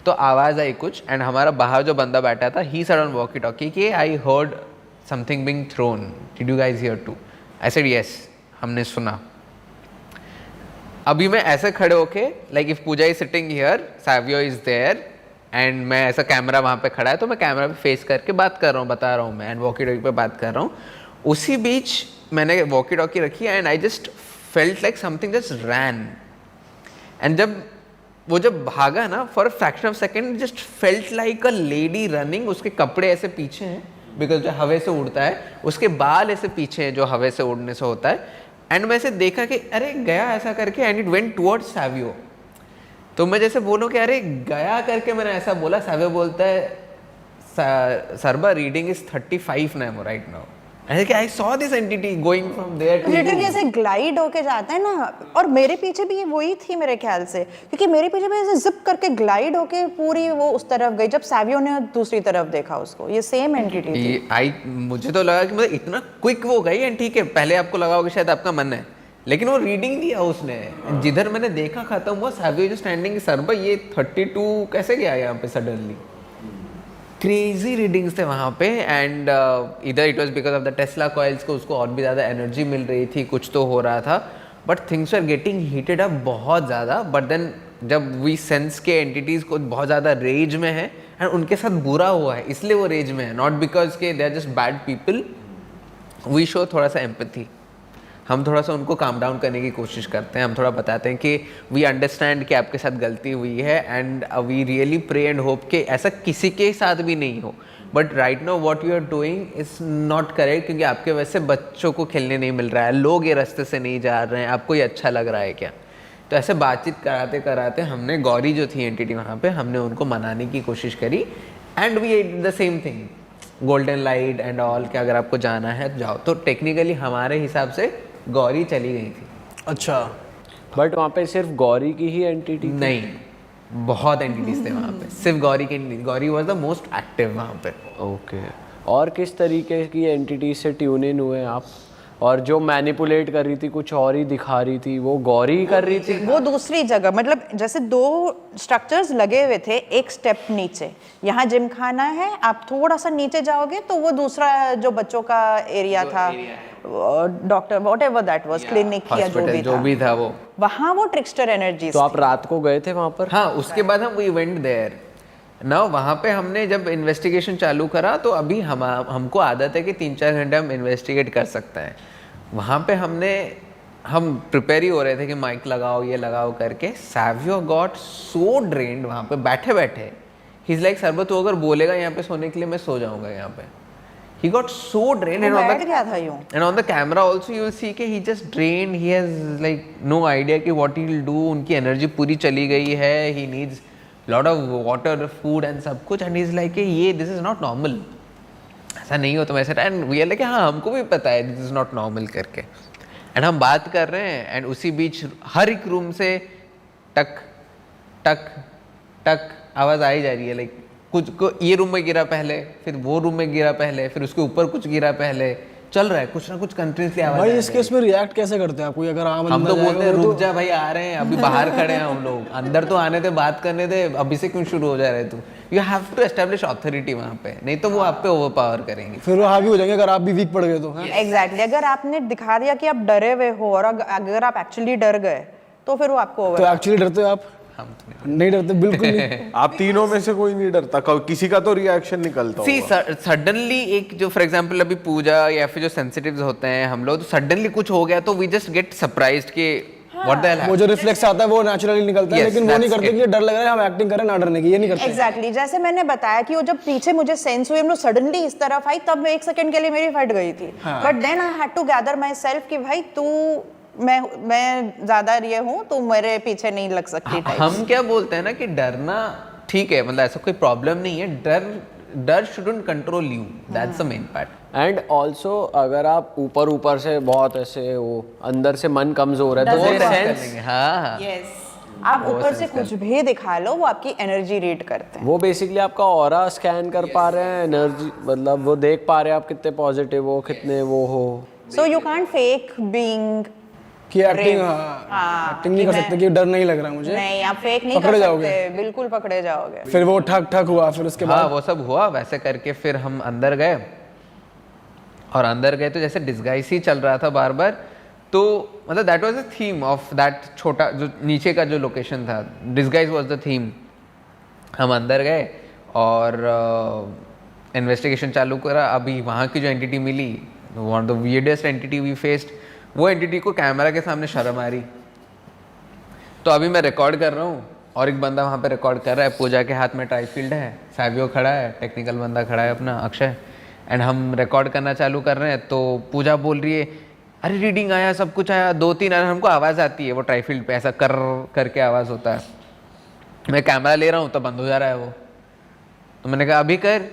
तो आवाज़ आई कुछ, एंड हमारा बाहर जो बंदा बैठा था he said on walkie talkie कि I heard something being thrown, did you guys hear too? I said yes, हमने सुना। अभी मैं ऐसे खड़े होके like if Pooja is sitting here, Savio is there, and मैं ऐसा कैमरा वहाँ पे खड़ा है तो मैं कैमरा पे फेस करके बात कर रहा हूँ, बता रहा हूँ मैं, एंड वॉकी टॉकी पे बात कर रहा हूँ। उसी बीच मैंने वॉकी टॉकी रखी and I just felt like something just ran. And जब भागा ना, for a fraction of second just felt like a lady running. उसके कपड़े ऐसे पीछे हैं बिकॉज जो हवा से उड़ता है, उसके बाल ऐसे पीछे हैं जो हवा से उड़ने से होता है। एंड मैं ऐसे देखा कि अरे गया ऐसा करके, and it went towards Savio. तो मैं जैसे बोलूँ कि अरे गया करके मैंने ऐसा बोला, सावियो बोलता है सरबा reading is 35 now right now. I saw this entity going from there to literally ऐसे ग्लाइड होके जाता है ना, और मेरे पीछे भी ये वही थी मेरे ख्याल से, क्योंकि मेरे पीछे भी ऐसे जिप करके ग्लाइड होके पूरी वो उस तरफ गई जब सावियो ने दूसरी तरफ देखा उसको। ये सेम एंटिटी थी। मुझे तो लगा कि मतलब इतना क्विक वो गई। एंड ठीक है, पहले आपको लगा होगा शायद आपका मन है, लेकिन वो रीडिंग दिया उसने। जिधर मैंने देखा खत्म हुआ, सावियो जो स्टैंडिंग, सरबा ये 32 कैसे गया यहाँ पे सडनली? क्रेजी रीडिंग्स थे वहाँ पे। एंड इधर it was because of the Tesla coils को उसको और भी ज़्यादा एनर्जी मिल रही थी, कुछ तो हो रहा था। But things are getting heated up बहुत ज़्यादा। बट देन जब वी सेंस के एंटिटीज़ को बहुत ज़्यादा रेज में है एंड उनके साथ बुरा हुआ है इसलिए वो रेज में है, नॉट बिकॉज के they are just bad people. We show थोड़ा सा एम्पैथी, हम थोड़ा सा उनको काम डाउन करने की कोशिश करते हैं। हम थोड़ा बताते हैं कि वी अंडरस्टैंड कि आपके साथ गलती हुई है and we really pray and hope कि ऐसा किसी के साथ भी नहीं हो। But right now what you are doing is not correct, क्योंकि आपके वैसे बच्चों को खेलने नहीं मिल रहा है, लोग ये रास्ते से नहीं जा रहे हैं, आपको ये अच्छा लग रहा है क्या? तो ऐसे बातचीत कराते कराते हमने गौरी जो थी एंटिटी वहाँ पे, हमने उनको मनाने की कोशिश करी। And we did the same thing, golden light and all, कि अगर आपको जाना है तो जाओ। तो टेक्निकली हमारे हिसाब से गौरी चली गई थी। अच्छा, बट वहाँ पे सिर्फ गौरी की ही एंटिटी नहीं, बहुत एंटिटीज थे वहाँ पे, सिर्फ गौरी की नहीं। Gauri was the most active वहाँ पे। ओके। और किस तरीके की एंटिटी से ट्यून इन हुए आप? और जो मैनिपुलेट कर रही थी, कुछ और ही दिखा रही थी, वो गौरी कर रही थी? वो दूसरी जगह, मतलब जैसे 2 स्ट्रक्चर्स लगे हुए थे एक स्टेप नीचे। यहाँ जिम खाना है, आप थोड़ा सा नीचे जाओगे तो वो दूसरा जो बच्चों का एरिया था, doctor whatever that was, clinic या जो भी था वो, वहाँ वो ट्रिक्स्टर एनर्जी। तो आप रात को गए थे वहाँ पर? हाँ, उसके बाद हम वी वेंट देयर ना। वहाँ पे हमने जब इन्वेस्टिगेशन चालू करा तो अभी हमको आदत है कि 3-4 घंटे हम इन्वेस्टिगेट कर सकते हैं। वहाँ पे हम प्रिपेयर ही हो रहे थे कि माइक लगाओ, ये लगाओ करके। सावियो गॉट सो ड्रेन्ड वहाँ पे बैठे बैठे। ही इज लाइक सरबत, तो अगर बोलेगा यहाँ पे सोने के लिए मैं सो जाऊँगा यहाँ पे। He got so drained and बैठ गया था यूं। and on the camera also you will see कि he just drained, he has like no idea कि what he will do, उनकी एनर्जी पूरी चली गई है, he needs lot of water, food and सब कुछ, and he is like कि ये this is not normal, ऐसा नहीं होता वैसे। and we are like हाँ हमको भी पता है this is not normal करके। and हम बात कर रहे हैं and उसी बीच हर एक रूम से टक टक टक आवाज़ आई जा रही है। लाइक कुछ को ये रूम में गिरा पहले, फिर वो रूम में गिरा पहले, फिर उसके ऊपर कुछ गिरा पहले, चल रहा है कुछ ना कुछ कंटिन्यूसली आवाज। भाई इस केस में रिएक्ट कैसे करते हैं? कोई अगर आम हम तो बोलते हैं जाएगा, रुक जा भाई, आ रहे हैं अभी, बाहर खड़े हैं हम लोग, अंदर तो आने दे, बात करने दे, अभी से क्यों शुरू हो जा रहे तू? You have to establish authority वहाँ पे, नहीं तो वो आप पे ओवर पावर करेंगे। फिर वो हावी हो जाएंगे अगर आप भी वीक पड़ गए तो। एग्जैक्टली, अगर आपने दिखा दिया कि आप डरे हुए हो और अगर आप एक्चुअली डर गए तो फिर वो आपको तो एक्चुअली डरते हो आप? हम तो नहीं डरते, बिल्कुल नहीं। आप तीनों में से कोई नहीं डरता? किसी का तो रिएक्शन निकलता सी होगा। सडनली एक जो फॉर एग्जांपल अभी पूजा या फिर जो सेंसिटिव्स होते हैं हम लोग, तो सडनली कुछ हो गया तो वी जस्ट गेट सरप्राइज्ड कि व्हाट द हेल वो जो रिफ्लेक्स आता है वो नेचुरली निकलता है, Yes, लेकिन वो नहीं that's करते it. कि डर लग रहा है हम एक्टिंग करें ना डरने की, ये नहीं करते। एग्जैक्टली जैसे मैंने बताया कि वो जब पीछे मुझे सेंस हुई, हम लोग सडनली इस तरफ आई, तब एक सेकंड के लिए मेरी फट गई थी। But then I had to gather myself कि भाई तू मैं ज्यादा ये हूँ, तू मेरे पीछे नहीं लग सकती types. हम क्या बोलते हैं ना कि डरना ठीक है, मतलब ऐसा कोई प्रॉब्लम नहीं है, डर shouldn't control you, that's the main part. And also अगर आप ऊपर से बहुत ऐसे वो अंदर से मन कमजोर है तो वो सेंस, हाँ Yes. आप ऊपर से कुछ भी दिखा लो, वो आपकी एनर्जी रीड करते हैं। वो बेसिकली आपका ऑरा स्कैन कर पा रहे हैं, एनर्जी मतलब वो देख पा रहे हैं आप कितने पॉजिटिव हो, कितने वो हो। So you can't fake being, कि एक्टिंग, हाँ एक्टिंग नहीं कर सकते कि डर नहीं लग रहा मुझे, नहीं आप फेक नहीं कर पकड़े सकते, जाओगे। बिल्कुल पकड़े जाओगे। फिर वो ठक ठक हुआ, फिर उसके हाँ बाद वो सब हुआ, वैसे करके फिर हम अंदर गए, और अंदर गए तो जैसे डिस्गाइज ही चल रहा था बार बार, तो मतलब that was the theme of that छोटा जो नीचे का जो लोकेशन था, डिस्गाइज वाज द थीम। हम अंदर गए और इन्वेस्टिगेशन चालू करा। अभी वहाँ की जो एंटिटी मिली, one of the weirdest entity we faced, वो एंटिटी को कैमरा के सामने शर्म आ रही। तो अभी मैं रिकॉर्ड कर रहा हूँ और एक बंदा वहाँ पे रिकॉर्ड कर रहा है, पूजा के हाथ में ट्राईफील्ड है, सैवियो खड़ा है, टेक्निकल बंदा खड़ा है अपना अक्षय, एंड हम रिकॉर्ड करना चालू कर रहे हैं। तो पूजा बोल रही है अरे रीडिंग आया, सब कुछ आया, 2-3 हमको आवाज़ आती है, वो ट्राईफील्ड पे ऐसा कर करके आवाज़ होता है। मैं कैमरा ले रहा हूँ तो बंद हो जा रहा है वो। तो मैंने कहा अभी कर,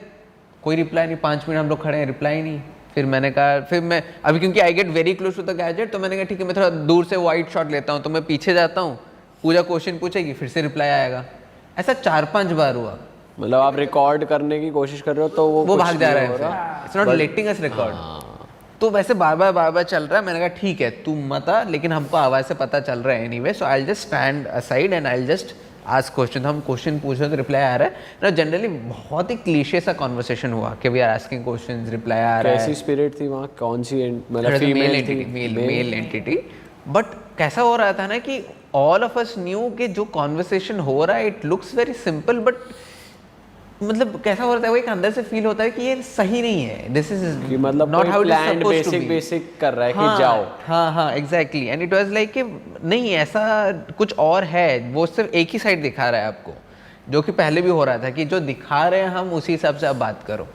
कोई रिप्लाई नहीं, 5 मिनट हम लोग खड़े हैं, रिप्लाई नहीं। फिर मैंने कहा, फिर मैं अभी क्योंकि I get very close to the gadget, तो मैंने कहा ठीक है मैं थोड़ा दूर से वाइड शॉट लेता हूँ। तो मैं पीछे जाता हूँ, पूजा क्वेश्चन पूछेगी, फिर से रिप्लाई आएगा। ऐसा 4-5 बार हुआ। मतलब आप रिकॉर्ड करने की कोशिश कर रहे हो तो वो भाग जा रहा है, it's not letting us record. तो वैसे बार बार चल रहा है। मैंने कहा ठीक है तू मत आ, लेकिन हमको आवाज़ से पता चल रहा है anyway, so I will just stand aside and I will just ask question. हम क्वेश्चन पूछ रहे तो रिप्लाई आ रहा है ना। जनरली बहुत ही क्लीशे सा कॉन्वर्सेशन हुआ कि we are asking questions, reply आ रहा है। कैसी स्पिरिट थी वहाँ, कौन सी मतलब फीमेल थी? Mail entity. बट कैसा हो रहा था ना कि ऑल ऑफ अस न्यू कि जो कॉन्वर्सेशन हो रहा है it looks very simple, but मतलब कैसा हो रहा है, वो एक अंदर से फील होता है कि ये सही नहीं है, दिस इज कि मतलब not how it is supposed to be. Basic कर रहा है कि जाओ। हाँ exactly. And it was like कि नहीं ऐसा कुछ और है, वो सिर्फ एक ही साइड दिखा रहा है आपको, जो कि पहले भी हो रहा था कि जो दिखा रहे हैं हम उसी हिसाब से आप बात करो।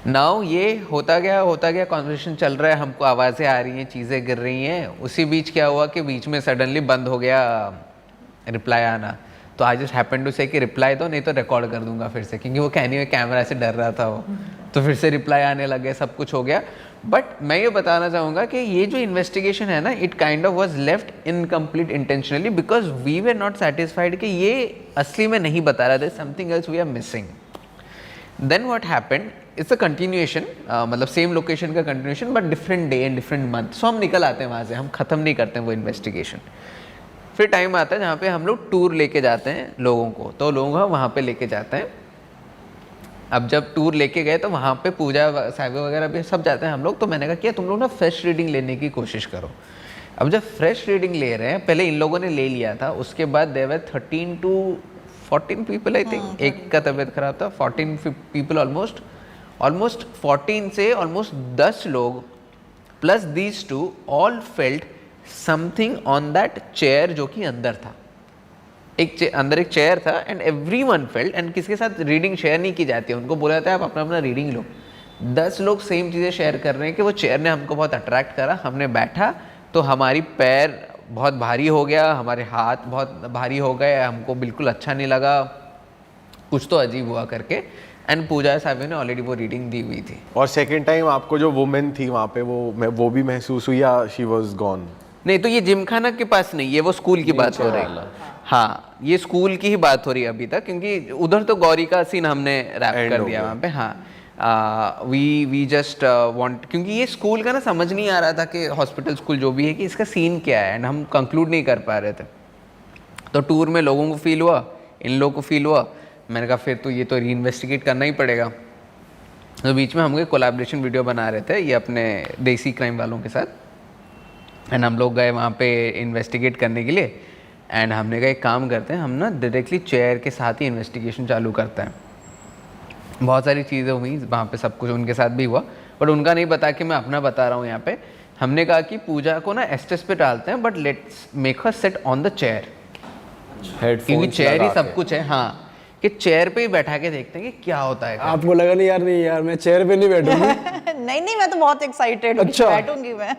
नाउ ये होता गया कॉन्वर्सेशन चल रहा है, हमको आवाज़ें आ रही हैं, चीज़ें गिर रही हैं। उसी बीच क्या हुआ कि बीच में सडनली बंद हो गया रिप्लाई आना। तो आई जस्ट हैपन टू से कि रिप्लाई दो, नहीं तो रिकॉर्ड कर दूंगा फिर से, क्योंकि वो कहने में कैमरा से डर रहा था वो। तो फिर से रिप्लाई आने लगे, सब कुछ हो गया। बट मैं ये बताना चाहूँगा कि ये जो इन्वेस्टिगेशन है ना, it kind of was left incomplete intentionally, because we were not satisfied कि ये असली में नहीं बता रहा था, something else we are missing. Then what happened, it's a continuation, मतलब सेम लोकेशन का continuation but different day and different month. So हम निकल आते हैं वहाँ से, हम ख़त्म नहीं करते हैं वो इन्वेस्टिगेशन। फिर टाइम आता है जहाँ पे हम लोग टूर लेके जाते हैं लोगों को, तो लोगों को वहाँ पे लेके जाते हैं। अब जब टूर लेके गए तो वहाँ पे पूजा साहिब वगैरह भी सब जाते हैं हम लोग। तो मैंने कहा कि तुम लोग ना फ्रेश रीडिंग लेने की कोशिश करो। अब जब फ्रेश रीडिंग ले रहे हैं, पहले इन लोगों ने ले लिया था, उसके बाद there were 13 to 14 people I think, एक का तबीयत खराब था, 14 पीपल ऑलमोस्ट 14 से ऑलमोस्ट 10 लोग plus these two all felt something on that chair जो कि अंदर था। अंदर एक चेयर था एंड एवरीवन फेल्ट, एंड किसी के साथ रीडिंग शेयर नहीं की जाती है, उनको बोला जाता है आप अपना अपना रीडिंग लो। 10 लोग सेम चीज़ें शेयर कर रहे हैं कि वो चेयर ने हमको बहुत अट्रैक्ट करा, हमने बैठा तो हमारी पैर बहुत भारी हो गया, हमारे हाथ बहुत भारी हो गए, हमको बिल्कुल अच्छा नहीं लगा, कुछ तो अजीब हुआ करके। एंड पूजा साहब ने ऑलरेडी वो रीडिंग दी हुई थी। और सेकंड टाइम आपको जो वुमेन थी वहाँ पे वो भी महसूस हुई या शी वाज गॉन? नहीं, तो ये जिमखाना के पास नहीं, ये वो स्कूल की बात हो रही है। हाँ, ये स्कूल की ही बात हो रही है अभी तक, क्योंकि उधर तो गौरी का सीन हमने रैप कर दिया वहाँ पे। हाँ, वी जस्ट वांट, क्योंकि ये स्कूल का ना समझ नहीं आ रहा था कि हॉस्पिटल स्कूल जो भी है कि इसका सीन क्या है, एंड हम कंक्लूड नहीं कर पा रहे थे। तो टूर में लोगों को फील हुआ, इन लोगों को फील हुआ, मैंने कहा फिर तो ये तो री इन्वेस्टिगेट करना ही पड़ेगा। तो बीच में हम कोलैबोरेशन वीडियो बना रहे थे ये अपने देसी क्राइम वालों के साथ, एंड हम लोग गए वहाँ पे इन्वेस्टिगेट करने के लिए। एंड हमने कहा एक काम करते हैं, हम ना डायरेक्टली चेयर के साथ ही इन्वेस्टिगेशन चालू करते हैं। बहुत सारी चीज़ें हुई वहाँ पे, सब कुछ उनके साथ भी हुआ, बट उनका नहीं बता कि मैं अपना बता रहा हूँ यहाँ पे। हमने कहा कि पूजा को ना एस्टेस पे डालते हैं, but let's make her sit on the chair, क्योंकि हेडफोन चेयर ही सब कुछ है। हाँ, कि चेयर पे ही बैठा के देखते हैं कि क्या होता है। आपको लगा नहीं यार मैं चेयर पे नहीं बैठूंगी। नहीं मैं तो बहुत एक्साइटेड हूँ, अच्छा। बैठूंगी मैं।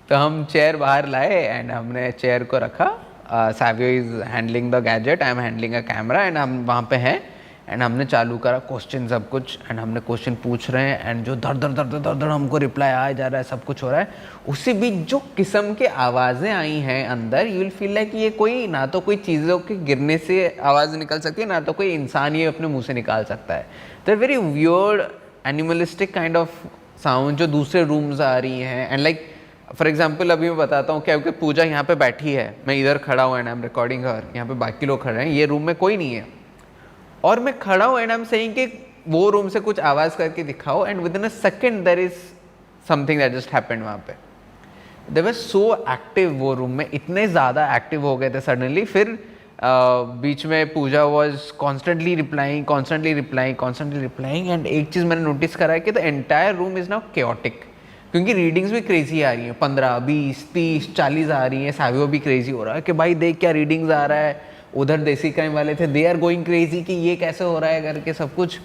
तो हम चेयर बाहर लाए एंड हमने चेयर को रखा। Savio is handling the gadget, I am handling a camera, and हम वहाँ पे हैं एंड हमने चालू करा क्वेश्चन सब कुछ, एंड हमने क्वेश्चन पूछ रहे हैं एंड जो धड़ हमको रिप्लाई आ जा रहा है, सब कुछ हो रहा है। उसी बीच जो किस्म के आवाज़ें आई हैं अंदर, यू विल फील लाइक ये कोई ना तो कोई चीज़ों के गिरने से आवाज़ निकल सकती है, ना तो कोई इंसान ये अपने मुंह से निकाल सकता है। तो very weird animalistic kind of sound जो दूसरे रूम्स आ रही हैं। एंड लाइक फॉर एग्जाम्पल अभी मैं बताता हूँ, क्योंकि पूजा यहाँ पे बैठी है, मैं इधर खड़ा हूँ एंड आई एम रिकॉर्डिंग हर, यहाँ पे बाकी लोग खड़े हैं, ये रूम में कोई नहीं है और मैं खड़ा हूँ एंड आई एम सेइंग कि वो रूम से कुछ आवाज़ करके दिखाओ, and within a second there is something that just happened. वहाँ पे दे वर सो एक्टिव, वो रूम में इतने ज़्यादा एक्टिव हो गए थे सडनली। फिर बीच में पूजा वॉज कॉन्स्टेंटली रिप्लाइंग एंड एक चीज़ मैंने नोटिस करा है कि the entire room is now chaotic, क्योंकि रीडिंग्स भी क्रेजी आ रही हैं, 15, 20, 30, 40 आ रही हैं। सैवियो भी क्रेजी हो रहा है कि भाई देख क्या रीडिंग्स आ रहा है। उधर देसी क्राइम वाले थे, दे आर गोइंग क्रेजी कि ये कैसे हो रहा है करके सब कुछ।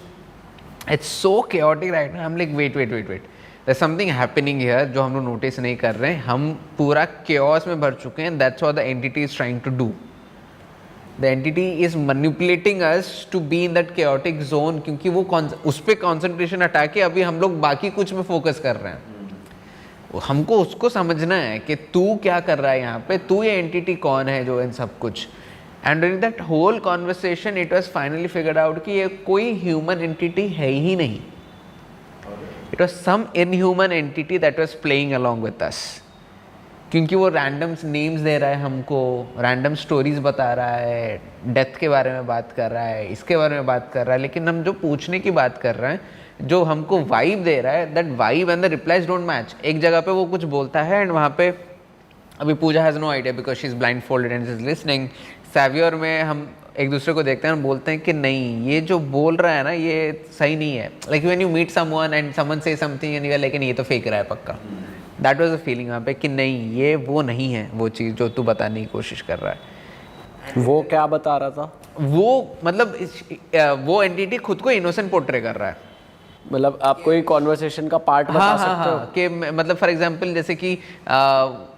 It's so chaotic right now. I am like wait there is something happening here जो हम लोग नोटिस नहीं कर रहे हैं। हम पूरा केओस में भर चुके हैं। That's what the entity is trying to do. The entity is manipulating us to be in that chaotic zone, क्योंकि वो उस पर कॉन्सेंट्रेशन हटा के अभी हम लोग बाकी कुछ में फोकस कर रहे हैं। हमको उसको समझना है कि तू क्या कर रहा है यहाँ पे, तू ये एंटिटी कौन है जो इन सब कुछ। And during that whole conversation it was finally figured out कि ये कोई ह्यूमन एंटिटी है ही नहीं। It was some inhuman entity that was playing along with us, क्योंकि वो रैंडम नेम्स दे रहा है हमको, रैंडम स्टोरीज बता रहा है, डेथ के बारे में बात कर रहा है, इसके बारे में बात कर रहा है, लेकिन हम जो पूछने की बात कर रहे हैं, जो हमको वाइब दे रहा है, that vibe and the replies don't match. एक जगह पे वो कुछ बोलता है एंड वहाँ पे अभी Pooja has no idea because she is blind folded and is listening. सैवियर में हम एक दूसरे को देखते हैं और बोलते हैं कि नहीं, ये जो बोल रहा है ना ये सही नहीं है। Like when you meet someone and someone से समथिंग एंड यू आर लेकिन ये तो फेक रहा है पक्का। दैट वाज अ फीलिंग वहाँ पे कि नहीं, ये वो नहीं है वो चीज़ जो तू बताने की कोशिश कर रहा है। वो क्या बता रहा था? वो मतलब वो एंटिटी खुद को इनोसेंट पोर्ट्रे कर रहा है। मतलब आप कोई कॉन्वर्सेशन का पार्ट बता सकते हो? कि मतलब फॉर एग्जांपल जैसे कि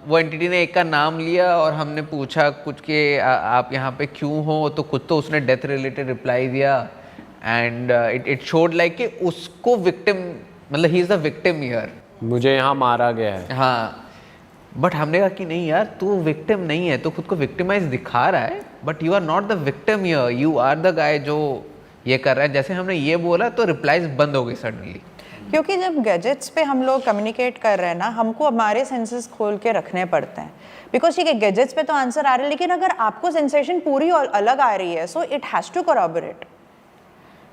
वो एंटिटी ने एक का नाम लिया और हमने पूछा कुछ कि आप यहाँ पे क्यों हो, तो खुद तो उसने डेथ रिलेटेड रिप्लाई दिया एंड इट शोड लाइक कि उसको विक्टिम, मतलब he is the victim here, मुझे यहाँ मारा गया है। हाँ, बट हमने कहा कि नहीं यार, तू विक्टिम नहीं है, तो खुद को विक्टिमाइज दिखा रहा है, but you are not the victim here, you are the guy जो ये कर रहा है। जैसे हमने ये बोला तो रिप्लाईज बंद हो गई सडनली। क्योंकि जब गैजेट्स पे हम लोग कम्युनिकेट कर रहे हैं ना, हमको हमारे सेंसेस खोल के रखने पड़ते हैं। बिकॉज ठीक है, गैजेट्स पे तो आंसर आ रहा है, लेकिन अगर आपको सेंसेशन पूरी और अलग आ रही है, सो इट हैज़ टू कोरॉबरेट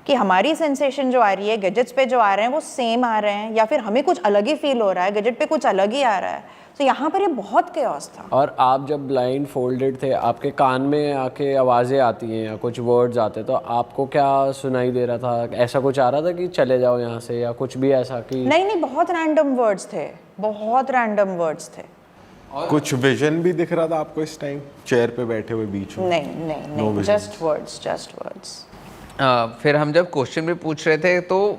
कि हमारी सेंसेशन जो आ रही है, गैजेट्स पे जो आ रहे हैं वो सेम आ रहे हैं, या फिर हमें कुछ अलग ही फील हो रहा है, गैजेट पे कुछ अलग ही आ रहा है। तो यहाँ पर ये बहुत केओस था। और आप जब ब्लाइंड फोल्डेड थे, आपके कान में आके आवाज़ें आती हैं या कुछ वर्ड्स आते, तो आपको क्या सुनाई दे रहा था? ऐसा कुछ आ रहा था कि चले जाओ यहाँ से, या कुछ भी ऐसा कि? नहीं, बहुत रैंडम वर्ड्स थे, बहुत रैंडम वर्ड्स थे। कुछ विजन भी दिख रहा था आपको इस टाइम चेयर पे बैठे हुए बीच में? नहीं, जस्ट वर्ड्स। फिर हम जब क्वेश्चन भी पूछ रहे थे तो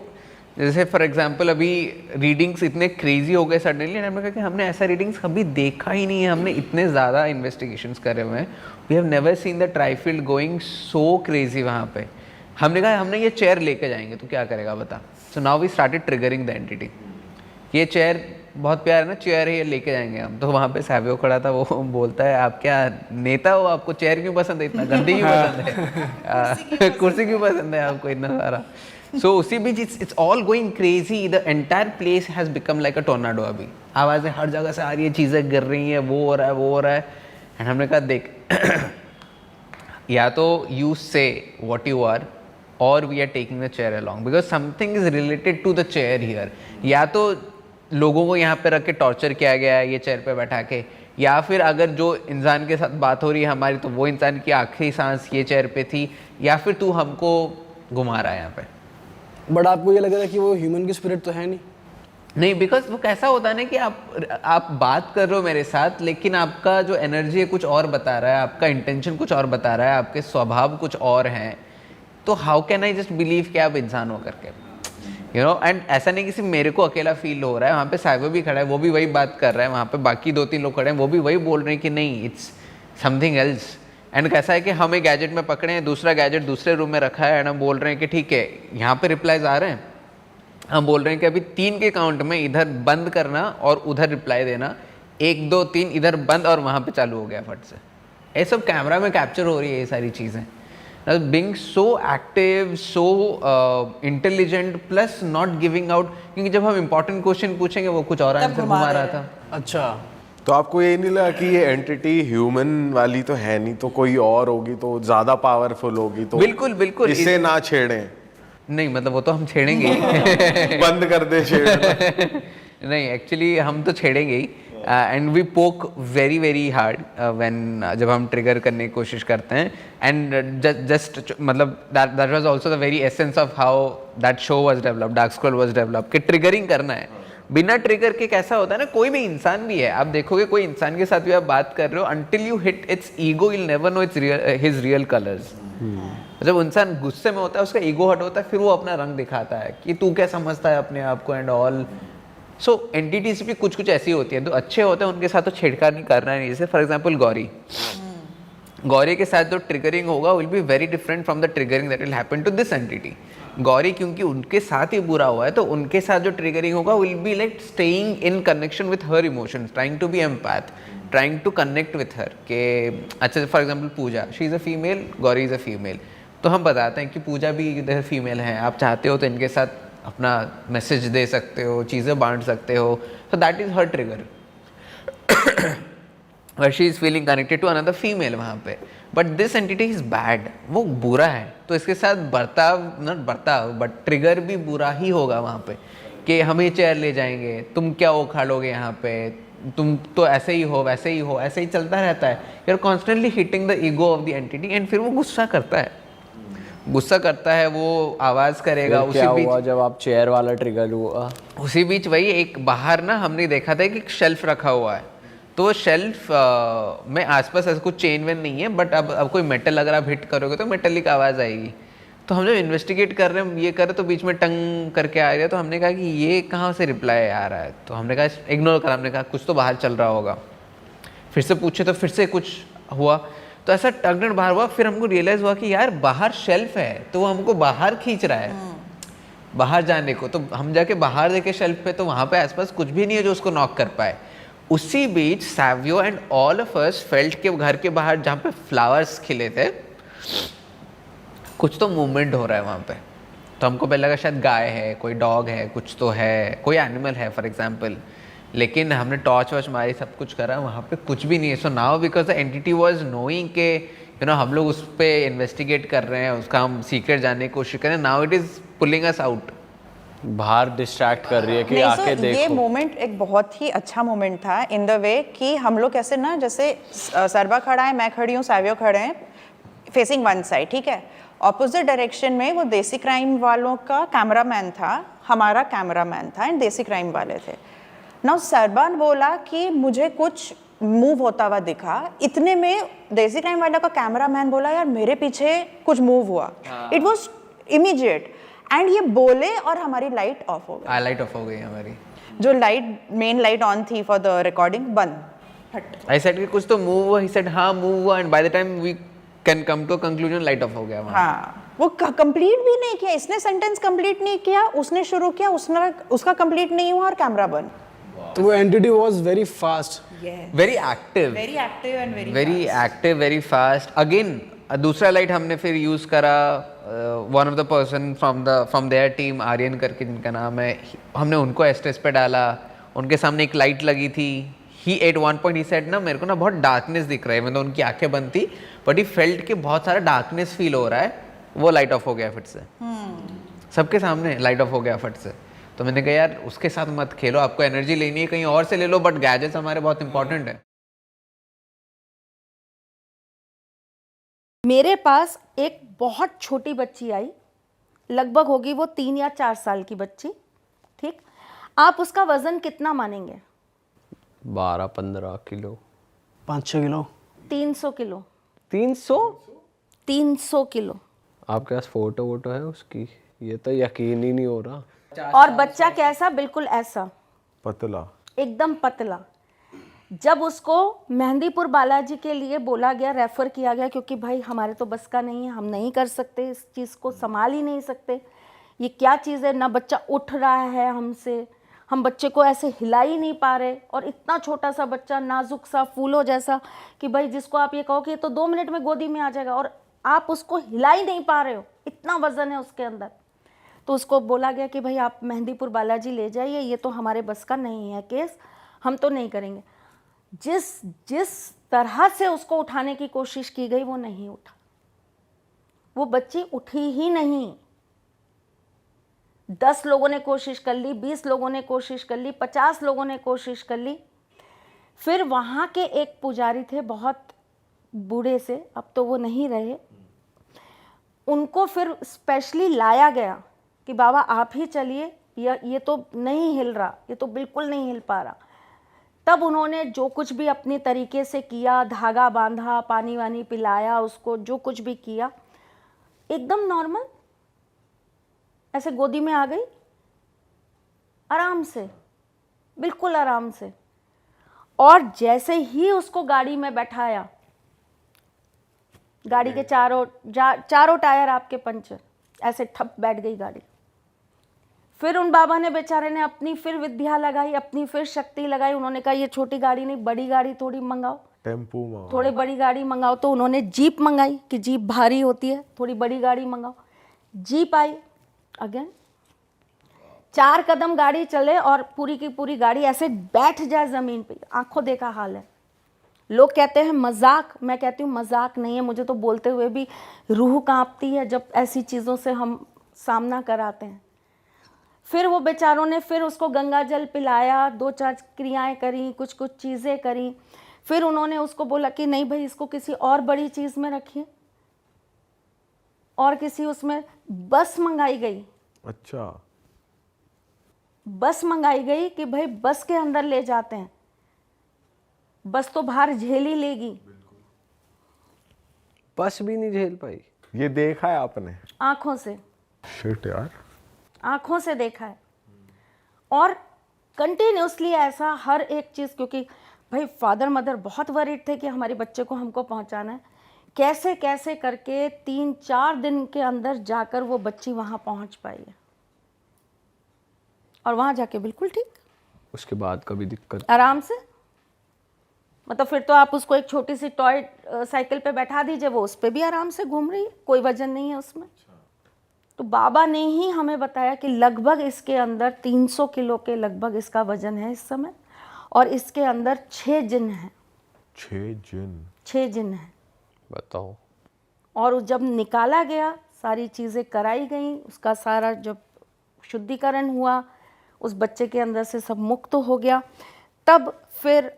जैसे फॉर एग्जांपल अभी रीडिंग्स इतने क्रेजी हो गए सडनली, हमने कहा कि हमने ऐसा रीडिंग्स कभी देखा ही नहीं है, हमने इतने ज़्यादा इन्वेस्टिगेशंस करे हुए हैं, we have never seen the trifield going so crazy वहाँ पे। हमने कहा हमने ये चेयर लेके जाएंगे, तो क्या करेगा बता। So now we started triggering the entity. ये चेयर बहुत प्यार है ना, चेयर है, ये लेके जाएंगे हम। तो वहाँ पे सैवियो खड़ा था, वो बोलता है आप क्या नेता हो, आपको चेयर क्यों पसंद है, इतना गंदी क्यों पसंद है, कुर्सी क्यों पसंद है आपको इतना सारा। सो उसी बीच it's all going crazy, the entire place has become like a tornado. अभी आवाज़ें हर जगह से आ रही है, चीज़ें गिर रही हैं, वो हो रहा है। एंड हमने कहा देख या तो you say what you are और we are taking the chair along, because something is related to the chair here. या तो लोगों को यहाँ पे रख के टॉर्चर किया गया है ये चेयर पे बैठा के, या फिर अगर जो इंसान के साथ बात हो रही है हमारी, तो वो इंसान की आखिरी सांस ये चेयर पे थी, या फिर तू हमको घुमा रहा है यहाँ पे। बट आपको ये लग रहा है कि वो ह्यूमन की स्पिरिट तो है नहीं? नहीं, बिकॉज वो कैसा होता है ना कि आप बात कर रहे हो मेरे साथ, लेकिन आपका जो एनर्जी है कुछ और बता रहा है, आपका इंटेंशन कुछ और बता रहा है, आपके स्वभाव कुछ और हैं, तो how can I just believe कि आप इंसान हो करके, यू नो। एंड ऐसा नहीं कि सिर्फ मेरे को अकेला फील हो रहा है, वहाँ पे साइबर भी खड़ा है, वो भी वही बात कर रहा है, वहाँ पे बाकी 2-3 लोग खड़े हैं, वो भी वही बोल रहे हैं कि नहीं, इट्स समथिंग एल्स। एंड कैसा है कि हम एक गैजेट में पकड़े हैं, दूसरा गैजेट दूसरे रूम में रखा है, एंड हम बोल रहे हैं कि ठीक है, यहाँ पे रिप्लाईज आ रहे हैं, हम बोल रहे हैं कि अभी 3 के काउंट में इधर बंद करना और उधर रिप्लाई देना, 1 2 3 इधर बंद और वहाँ पे चालू हो गया फट से। ये सब कैमरा में कैप्चर हो रही है ये सारी चीज़ें। Being so active, so intelligent, plus not giving out, क्योंकि जब हम इंपॉर्टेंट क्वेश्चन पूछेंगे वो कुछ और आंसर घुमा रहा था। अच्छा, तो आपको ये नहीं लगा कि ये एंटिटी ह्यूमन वाली तो है नहीं, तो कोई और होगी, तो ज्यादा पावरफुल होगी, तो बिल्कुल बिल्कुल इससे ना छेड़ें? नहीं, मतलब वो तो हम छेड़ेंगे ही। बंद कर दे छेड़ना। नहीं, एक्चुअली हम तो छेड़ेंगे ही, एंड वी पोक वेरी वेरी हार्ड व्हेन, जब हम ट्रिगर करने की कोशिश करते हैं, एंड जस्ट मतलब that was also the very essence of how that show was developed, dark scroll was developed, कि ट्रिगरिंग करना है। बिना ट्रिगर के कैसा होता है ना, कोई भी इंसान भी है, आप देखोगे कोई इंसान के साथ भी आप बात कर रहे हो, until you hit it's ego you will never know it's his real colours. जब इंसान गुस्से में होता है, उसका ईगो हट होता है, फिर वो अपना रंग दिखाता है कि तू क्या समझता है अपने आप को एंड ऑल। सो एंटिटीज भी कुछ कुछ ऐसी होती है, तो अच्छे होते हैं उनके साथ तो छेड़खानी करना नहीं। जैसे फॉर एग्जांपल गौरी के साथ जो ट्रिगरिंग होगा will be very different from the triggering that will happen to this entity. Gauri क्योंकि उनके साथ ही बुरा हुआ है, तो उनके साथ जो ट्रिगरिंग होगा will be like staying in connection with her emotions, trying to be empath, trying to connect with her. के अच्छा, for example Pooja, she is a female, Gauri is a female, तो हम बताते हैं कि पूजा भी इधर फीमेल है, आप चाहते हो तो इनके साथ अपना मैसेज दे सकते हो, चीज़ें बांट सकते हो, so that is her trigger where she is feeling connected to another female वहाँ पे, but this entity is bad, वो बुरा है, तो इसके साथ बर्ताव बट ट्रिगर भी बुरा ही होगा वहाँ पे, कि हमें चेयर ले जाएंगे, तुम क्या उखाड़ोगे यहाँ पे, तुम तो ऐसे ही हो, वैसे ही हो, ऐसे ही चलता रहता है। You are constantly hitting the ego of the entity, and फिर वो गुस्सा करता है, वो आवाज करेगा। उसी क्या हुआ जब आप चेयर वाला ट्रिगर हुआ? उसी बीच वही एक बाहर ना हमने देखा था कि एक शेल्फ रखा हुआ है, तो वो शेल्फ में आसपास ऐसा कुछ चेन वेन नहीं है, बट अब कोई मेटल अगर आप हिट करोगे तो मेटलिक आवाज़ आएगी। तो हम जब इन्वेस्टिगेट कर रहे हैं, ये कर रहे, तो बीच में टंग करके आ रही है, तो हमने कहा कि ये कहाँ से रिप्लाई आ रहा है, तो हमने कहा इग्नोर करा, हमने कहा कुछ तो बाहर चल रहा होगा। फिर से पूछे तो फिर से कुछ हुआ, तो ऐसा टगनेट बाहर हुआ। फिर हमको रियलाइज हुआ कि यार बाहर शेल्फ है, तो वो हमको बाहर खींच रहा है बाहर जाने को। तो हम जाके बाहर देखे शेल्फ पे, तो वहाँ पे आसपास कुछ भी नहीं है जो उसको नॉक कर पाए। उसी बीच Savio and all of us felt के घर के बाहर जहाँ पे फ्लावर्स खिले थे, कुछ तो मूवमेंट हो रहा है वहाँ पे। तो हमको पहले लगा शायद गाय है, कोई डॉग है, कुछ तो है, कोई एनिमल है फॉर एग्जाम्पल, लेकिन हमने टॉर्च वॉर्च मारी, सब कुछ करा, वहाँ पे कुछ भी नहीं है। So now because the entity was knowing के यू नो हम लोग उस पर इन्वेस्टिगेट कर रहे हैं, उसका हम सीक्रेट जानने की कोशिश कर रहे हैं, now it is pulling us out, बाहर डिस्ट्रैक्ट कर रही है कि नहीं, आके देखो। ये मोमेंट एक बहुत ही अच्छा मोमेंट था इन द वे कि हम लोग कैसे ना, जैसे सरबा खड़ा है, मैं खड़ी हूँ, सावियो खड़े हैं, फेसिंग वन साइड, ठीक है। ऑपोजिट डायरेक्शन में वो देसी क्राइम वालों का कैमरामैन था, हमारा कैमरामैन था, एंड देसी क्राइम वाले थे। नाउ सरबान बोला कि मुझे कुछ मूव होता हुआ दिखा, इतने में देसी क्राइम वाला का कैमरामैन बोला यार मेरे पीछे कुछ मूव हुआ। इट वाज इमीडिएट, एंड ये बोले और हमारी लाइट ऑफ हो गई। लाइट ऑफ हो गई हमारी, जो लाइट मेन लाइट ऑन थी फॉर द रिकॉर्डिंग बंद। फट। आई सेड कि कुछ तो मूव हुआ, ही सेड हाँ मूव हुआ, and by the time we can come to a conclusion light off हो गया वहाँ। हाँ, वो कंप्लीट भी नहीं किया, इसने सेंटेंस कंप्लीट नहीं किया, उसने शुरू किया, उसका कंप्लीट नहीं हुआ और कैमरा बंद। तो वो entity was very fast, very active, and very active, very fast. Again दूसरा लाइट हमने फिर यूज करा, one of the person from their team, Aryan करके जिनका नाम है, हमने उनको एस्ट्रेस पे डाला, उनके सामने एक लाइट लगी थी। He at one point he said ना मेरे को ना बहुत डार्कनेस दिख रहा है, मतलब उनकी आंखें बंद थी, बट ही फेल्ट के बहुत सारा डार्कनेस फील हो रहा है, वो लाइट ऑफ हो गया फिर से। सबके सामने लाइट ऑफ हो गया फट से। तो मैंने कहा यार उसके साथ मत खेलो, आपको एनर्जी लेनी है कहीं और से ले लो, बट गैजेट्स हमारे बहुत इंपॉर्टेंट है। मेरे पास एक बहुत छोटी बच्ची आई, लगभग होगी वो 3 या 4 साल की बच्ची, ठीक। आप उसका वजन कितना मानेंगे? 12-15 किलो। 5-6 किलो। 300 किलो। 300? 300 किलो। आपके पास फोटो वोटो है उसकी? ये तो यकीन ही नहीं हो रहा। और बच्चा कैसा? बिल्कुल ऐसा, पतला। एकदम पतला। जब उसको मेहंदीपुर बालाजी के लिए बोला गया, रेफर किया गया, क्योंकि भाई हमारे तो बस का नहीं है, हम नहीं कर सकते, इस चीज़ को संभाल ही नहीं सकते, ये क्या चीज़ है, ना बच्चा उठ रहा है हमसे, हम बच्चे को ऐसे हिला ही नहीं पा रहे, और इतना छोटा सा बच्चा, नाजुक सा, फूलों जैसा, कि भाई जिसको आप ये कहो कि ये तो 2 मिनट में गोदी में आ जाएगा, और आप उसको हिला ही नहीं पा रहे हो, इतना वजन है उसके अंदर। तो उसको बोला गया कि भाई आप मेहंदीपुर बालाजी ले जाइए, ये तो हमारे बस का नहीं है केस, हम तो नहीं करेंगे। जिस तरह से उसको उठाने की कोशिश की गई, वो नहीं उठा, वो बच्ची उठी ही नहीं। 10 लोगों ने कोशिश कर ली, 20 लोगों ने कोशिश कर ली, 50 लोगों ने कोशिश कर ली। फिर वहाँ के एक पुजारी थे, बहुत बूढ़े से, अब तो वो नहीं रहे, उनको फिर स्पेशली लाया गया कि बाबा आप ही चलिए, ये तो नहीं हिल रहा, ये तो बिल्कुल नहीं हिल पा रहा। तब उन्होंने जो कुछ भी अपने तरीके से किया, धागा बांधा, पानी वानी पिलाया उसको, जो कुछ भी किया, एकदम नॉर्मल ऐसे गोदी में आ गई, आराम से, बिल्कुल आराम से। और जैसे ही उसको गाड़ी में बैठाया, गाड़ी के चारों टायर आपके पंचर, ऐसे ठप बैठ गई गाड़ी। फिर उन बाबा ने, बेचारे ने अपनी फिर विद्या लगाई, अपनी फिर शक्ति लगाई। उन्होंने कहा ये छोटी गाड़ी नहीं, बड़ी गाड़ी थोड़ी मंगाओ, टेम्पू मंगाओ, थोड़ी बड़ी गाड़ी मंगाओ। तो उन्होंने जीप मंगाई कि जीप भारी होती है, थोड़ी बड़ी गाड़ी मंगाओ। जीप आई, अगेन 4 कदम गाड़ी चले और पूरी की पूरी गाड़ी ऐसे बैठ जाए ज़मीन पे, आंखों देखा हाल है। लोग कहते हैं मजाक, मैं कहती हूँ मजाक नहीं है, मुझे तो बोलते हुए भी रूह कांपती है जब ऐसी चीज़ों से हम सामना कराते हैं। फिर वो बेचारों ने फिर उसको गंगा जल पिलाया, 2-4 क्रियाएं करी, कुछ कुछ चीज़ें करी। फिर उन्होंने उसको बोला कि नहीं भाई इसको किसी और बड़ी चीज़ में रखिए, और किसी उसमें बस मंगाई गई। अच्छा, बस मंगाई गई कि भाई बस के अंदर ले जाते हैं, बस तो बाहर झेल ही लेगी। बस भी नहीं झेल पाई। ये देखा है आपने? आंखों से, शिट यार, आंखों से देखा है। और कंटिन्यूसली ऐसा हर एक चीज़, क्योंकि भाई फादर मदर बहुत वरीड थे कि हमारे बच्चे को हमको पहुंचाना है। कैसे कैसे करके 3-4 दिन के अंदर जाकर वो बच्ची वहाँ पहुँच पाई है, और वहाँ जाके बिल्कुल ठीक, उसके बाद कभी दिक्कत? आराम से। मतलब फिर तो आप उसको एक छोटी सी टॉय साइकिल पे बैठा दीजिए, वो उस पर भी आराम से घूम रही है, कोई वजन नहीं है उसमें। तो बाबा ने ही हमें बताया कि लगभग इसके अंदर 300 किलो के लगभग इसका वजन है इस समय, और इसके अंदर 6 जिन हैं। 6 जिन हैं, बताओ। और जब निकाला गया, सारी चीज़ें कराई गई, उसका सारा जब शुद्धिकरण हुआ, उस बच्चे के अंदर से सब मुक्त हो गया। तब फिर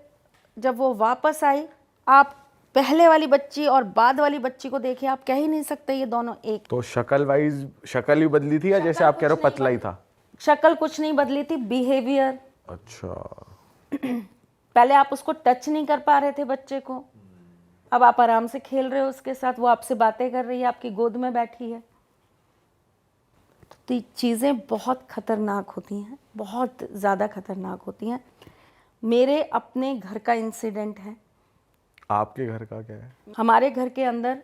जब वो वापस आई, आप पहले वाली बच्ची और बाद वाली बच्ची को देखिए, आप कह ही नहीं सकते ये दोनों एक। तो शक्ल वाइज शक्ल ही बदली थी, या जैसे आप कह रहे हो पतला ही था? शक्ल कुछ नहीं बदली थी, बिहेवियर। अच्छा, पहले आप उसको टच नहीं कर पा रहे थे बच्चे को, अब आप आराम से खेल रहे हो उसके साथ, वो आपसे बातें कर रही है, आपकी गोद में बैठी है। तो चीज़ें बहुत खतरनाक होती हैं, बहुत ज़्यादा खतरनाक होती हैं। मेरे अपने घर का इंसिडेंट है। आपके घर का क्या है? हमारे घर के अंदर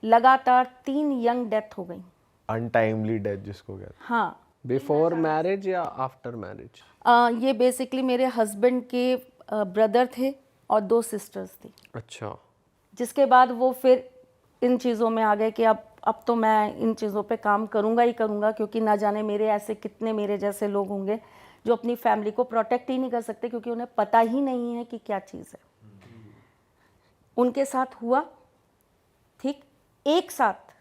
लगातार 3 यंग डेथ हो गई। अनटाइमली डेथ जिसको कहते हैं। हाँ, बिफोर मैरिज या आफ्टर मैरिज? ये बेसिकली मेरे हस्बैंड के ब्रदर थे और 2 सिस्टर्स थी। अच्छा। जिसके बाद वो फिर इन चीज़ों में आ गए कि अब तो मैं इन चीज़ों पे काम करूँगा ही करूँगा, क्योंकि ना जाने मेरे ऐसे कितने मेरे जैसे लोग होंगे जो अपनी फैमिली को प्रोटेक्ट ही नहीं कर सकते, क्योंकि उन्हें पता ही नहीं है कि क्या चीज़ है। उनके साथ हुआ, ठीक एक साथ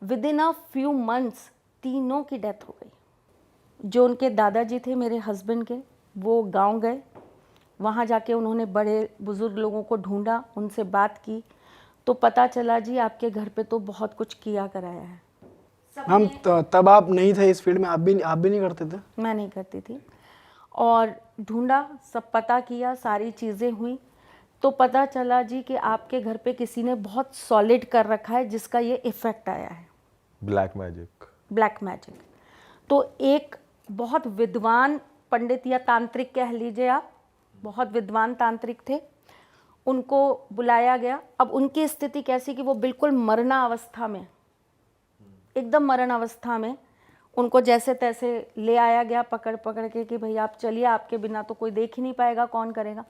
with in a few months तीनों की डेथ हो गई। जो उनके दादाजी थे मेरे हस्बैंड के, वो गांव गए, वहाँ जाके उन्होंने बड़े बुज़ुर्ग लोगों को ढूंढा, उनसे बात की, तो पता चला जी आपके घर पे तो बहुत कुछ किया कराया है। मैम तब आप नहीं थे इस फील्ड में, आप भी नहीं करते थे? मैं नहीं करती थी। और ढूंढा, सब पता किया, सारी चीज़ें हुई, तो पता चला जी कि आपके घर पे किसी ने बहुत सॉलिड कर रखा है जिसका ये इफ़ेक्ट आया है, ब्लैक मैजिक। Black magic. तो एक बहुत विद्वान पंडित या तांत्रिक कह लीजिए आप, बहुत विद्वान तांत्रिक थे, उनको बुलाया गया। अब उनकी स्थिति कैसी कि वो बिल्कुल मरना अवस्था में, एकदम मरण अवस्था में, उनको जैसे तैसे ले आया गया पकड़ पकड़ के कि भाई आप चलिए, आपके बिना तो कोई देख ही नहीं पाएगा, कौन करेगा।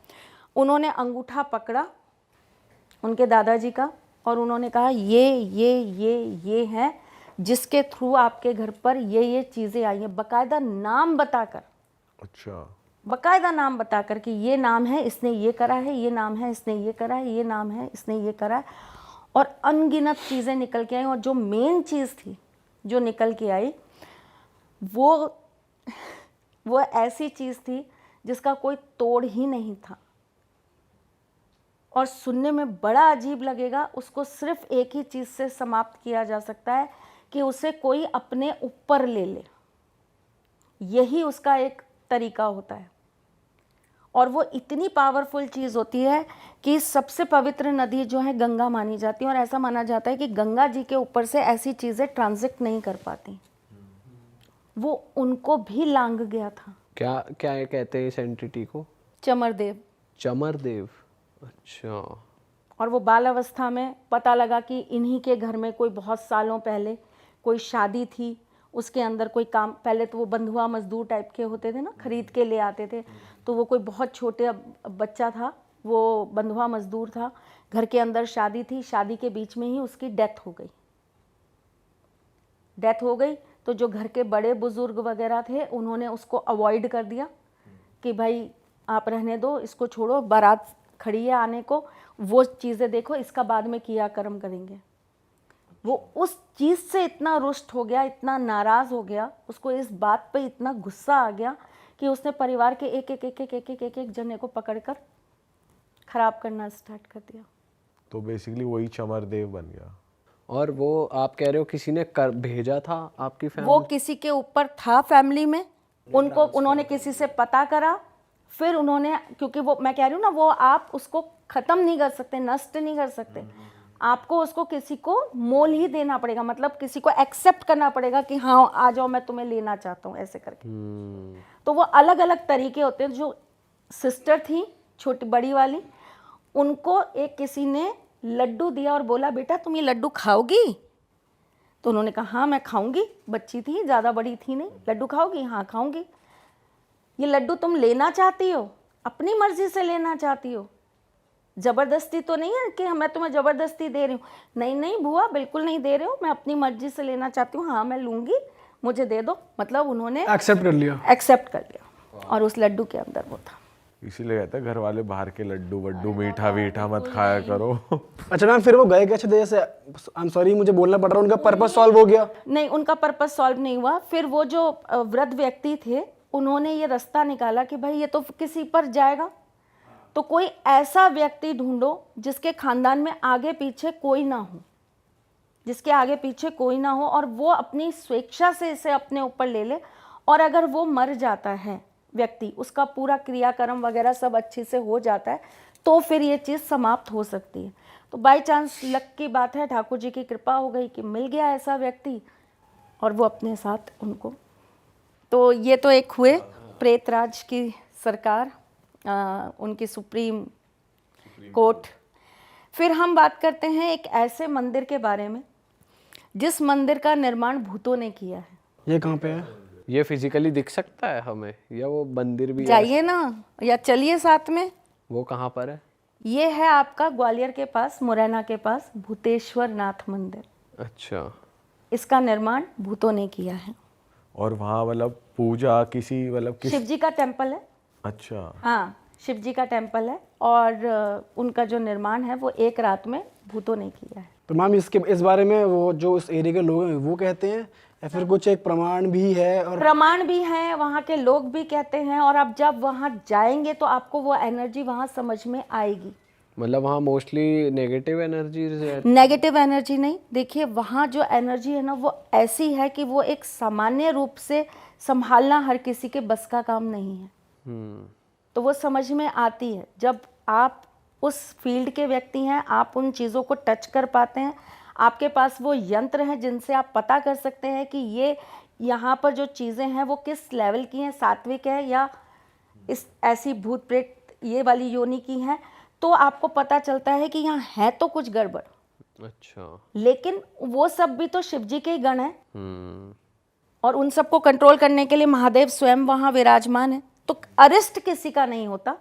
उन्होंने अंगूठा पकड़ा उनके दादाजी का और उन्होंने कहा ये हैं जिसके थ्रू आपके घर पर ये चीज़ें आई हैं, बाकायदा नाम बताकर। अच्छा। बाकायदा नाम बताकर कि ये नाम है, इसने ये करा है, ये नाम है, इसने ये करा है, ये नाम है, इसने ये करा है। और अनगिनत चीज़ें निकल के आई। और जो मेन चीज़ थी जो निकल के आई वो ऐसी चीज़ थी जिसका कोई तोड़ ही नहीं था। और सुनने में बड़ा अजीब लगेगा, उसको सिर्फ एक ही चीज़ से समाप्त किया जा सकता है कि उसे कोई अपने ऊपर ले ले, यही उसका एक तरीका होता है। और वो इतनी पावरफुल चीज़ होती है कि सबसे पवित्र नदी जो है गंगा मानी जाती है, और ऐसा माना जाता है कि गंगा जी के ऊपर से ऐसी चीज़ें ट्रांजिट नहीं कर पाती। वो उनको भी लांग गया था। क्या क्या कहते हैं इस एंटिटी को? चमरदेव। चमरदेव, अच्छा। और वो बाल अवस्था में पता लगा कि इन्हीं के घर में कोई बहुत सालों पहले कोई शादी थी, उसके अंदर कोई काम, पहले तो वो बंधुआ मजदूर टाइप के होते थे ना, खरीद के ले आते थे, तो वो कोई बहुत छोटे बच्चा था, वो बंधुआ मजदूर था, घर के अंदर शादी थी, शादी के बीच में ही उसकी डेथ हो गई। डेथ हो गई तो जो घर के बड़े बुजुर्ग वगैरह थे उन्होंने उसको अवॉइड कर दिया कि भाई आप रहने दो, इसको छोड़ो, बारात खड़ी है आने को, वो चीज़ें देखो, इसका बाद में किया कर्म करेंगे। वो उस चीज़ से इतना रुष्ट हो गया, इतना नाराज़ हो गया, उसको इस बात पे इतना गुस्सा आ गया कि उसने परिवार के एक जने को पकड़कर खराब करना स्टार्ट कर दिया। तो बेसिकली वही चमरदेव बन गया। और वो आप कह रहे हो किसी ने कर भेजा था आपकी फैमिली? वो किसी के ऊपर था फैमिली में, उनको उन्होंने किसी से पता करा, फिर उन्होंने, क्योंकि वो मैं कह रही हूँ ना, वो आप उसको ख़त्म नहीं कर सकते, नष्ट नहीं कर सकते, आपको उसको किसी को मोल ही देना पड़ेगा, मतलब किसी को एक्सेप्ट करना पड़ेगा कि हाँ आ जाओ, मैं तुम्हें लेना चाहता हूँ, ऐसे करके। तो वो अलग अलग तरीके होते हैं। जो सिस्टर थी छोटी बड़ी वाली, उनको एक किसी ने लड्डू दिया और बोला बेटा तुम ये लड्डू खाओगी? तो उन्होंने कहा हाँ मैं खाऊंगी, बच्ची थी, ज़्यादा बड़ी थी नहीं। लड्डू खाओगी? हाँ खाऊंगी। ये लड्डू तुम लेना चाहती हो, अपनी मर्जी से लेना चाहती हो, ज़बरदस्ती तो नहीं है कि मैं तुम्हें ज़बरदस्ती दे रही हूँ? नहीं नहीं बुआ, बिल्कुल नहीं दे रहे हो, मैं अपनी मर्जी से लेना चाहती हूँ, हाँ मैं लूँगी, मुझे दे दो। मतलब उन्होंने एक्सेप्ट कर लिया। एक्सेप्ट कर लिया, और उस लड्डू के अंदर वो था। इसीलिए कहते हैं घर वाले बाहर के लड्डू वड्डू मीठा वीठा मत खाया करो। अच्छा मैम, फिर वो गए कैसे थे? जैसे आई एम सॉरी मुझे बोलना पड़ रहा है, उनका पर्पस सॉल्व हो गया? नहीं, उनका पर्पस सॉल्व नहीं हुआ। फिर वो जो वृद्ध व्यक्ति थे उन्होंने ये रास्ता निकाला कि भाई ये तो किसी पर जाएगा, तो कोई ऐसा व्यक्ति ढूंढो जिसके खानदान में आगे पीछे कोई ना हो, जिसके आगे पीछे कोई ना हो, और वो अपनी स्वेच्छा से इसे अपने ऊपर ले ले। और अगर वो मर जाता है व्यक्ति, उसका पूरा क्रियाक्रम वगैरह सब अच्छे से हो जाता है, तो फिर ये चीज़ समाप्त हो सकती है। तो बाय चांस लक की बात है, ठाकुर जी की कृपा हो गई कि मिल गया ऐसा व्यक्ति, और वो अपने साथ उनको। तो ये तो एक हुए प्रेतराज की सरकार, उनकी सुप्रीम कोर्ट। फिर हम बात करते हैं एक ऐसे मंदिर के बारे में जिस मंदिर का निर्माण भूतों ने किया है। ये कहाँ पे है? ये फिजिकली दिख सकता है हमें, या वो मंदिर भी है? जाइए ना, या चलिए साथ में। वो कहाँ पर है? ये है आपका ग्वालियर के पास, मुरैना के पास, भूतेश्वर नाथ मंदिर। अच्छा। इसका निर्माण भूतों ने किया है। और वहाँ मतलब पूजा किसी मतलब किस? शिव जी का टेम्पल है। अच्छा। हाँ, शिव जी का टेम्पल है, और उनका जो निर्माण है वो एक रात में भूतों ने किया है। तो मैम इस बारे में वो जो इस एरिया के लोग हैं वो कहते हैं, या फिर कुछ एक प्रमाण भी है? और प्रमाण भी हैं, वहाँ के लोग भी कहते हैं, और आप जब वहाँ जाएंगे तो आपको वो एनर्जी वहाँ समझ में आएगी। मतलब वहाँ मोस्टली नेगेटिव एनर्जी है? नेगेटिव एनर्जी नहीं, देखिए वहाँ जो एनर्जी है ना वो ऐसी है कि वो एक सामान्य रूप से संभालना हर किसी के बस का काम नहीं है। तो वो समझ में आती है जब आप उस फील्ड के व्यक्ति हैं, आप उन चीज़ों को टच कर पाते हैं, आपके पास वो यंत्र हैं जिनसे आप पता कर सकते हैं कि ये यहाँ पर जो चीज़ें हैं वो किस लेवल की हैं, सात्विक है या इस ऐसी भूत प्रेत ये वाली योनि की हैं, तो आपको पता चलता है कि यहाँ है तो कुछ गड़बड़। अच्छा। लेकिन वो सब भी तो शिव जी के ही गण हैं और उन सबको कंट्रोल करने के लिए महादेव स्वयं वहाँ विराजमान है। तो अरिष्ट किसी का नहीं होता,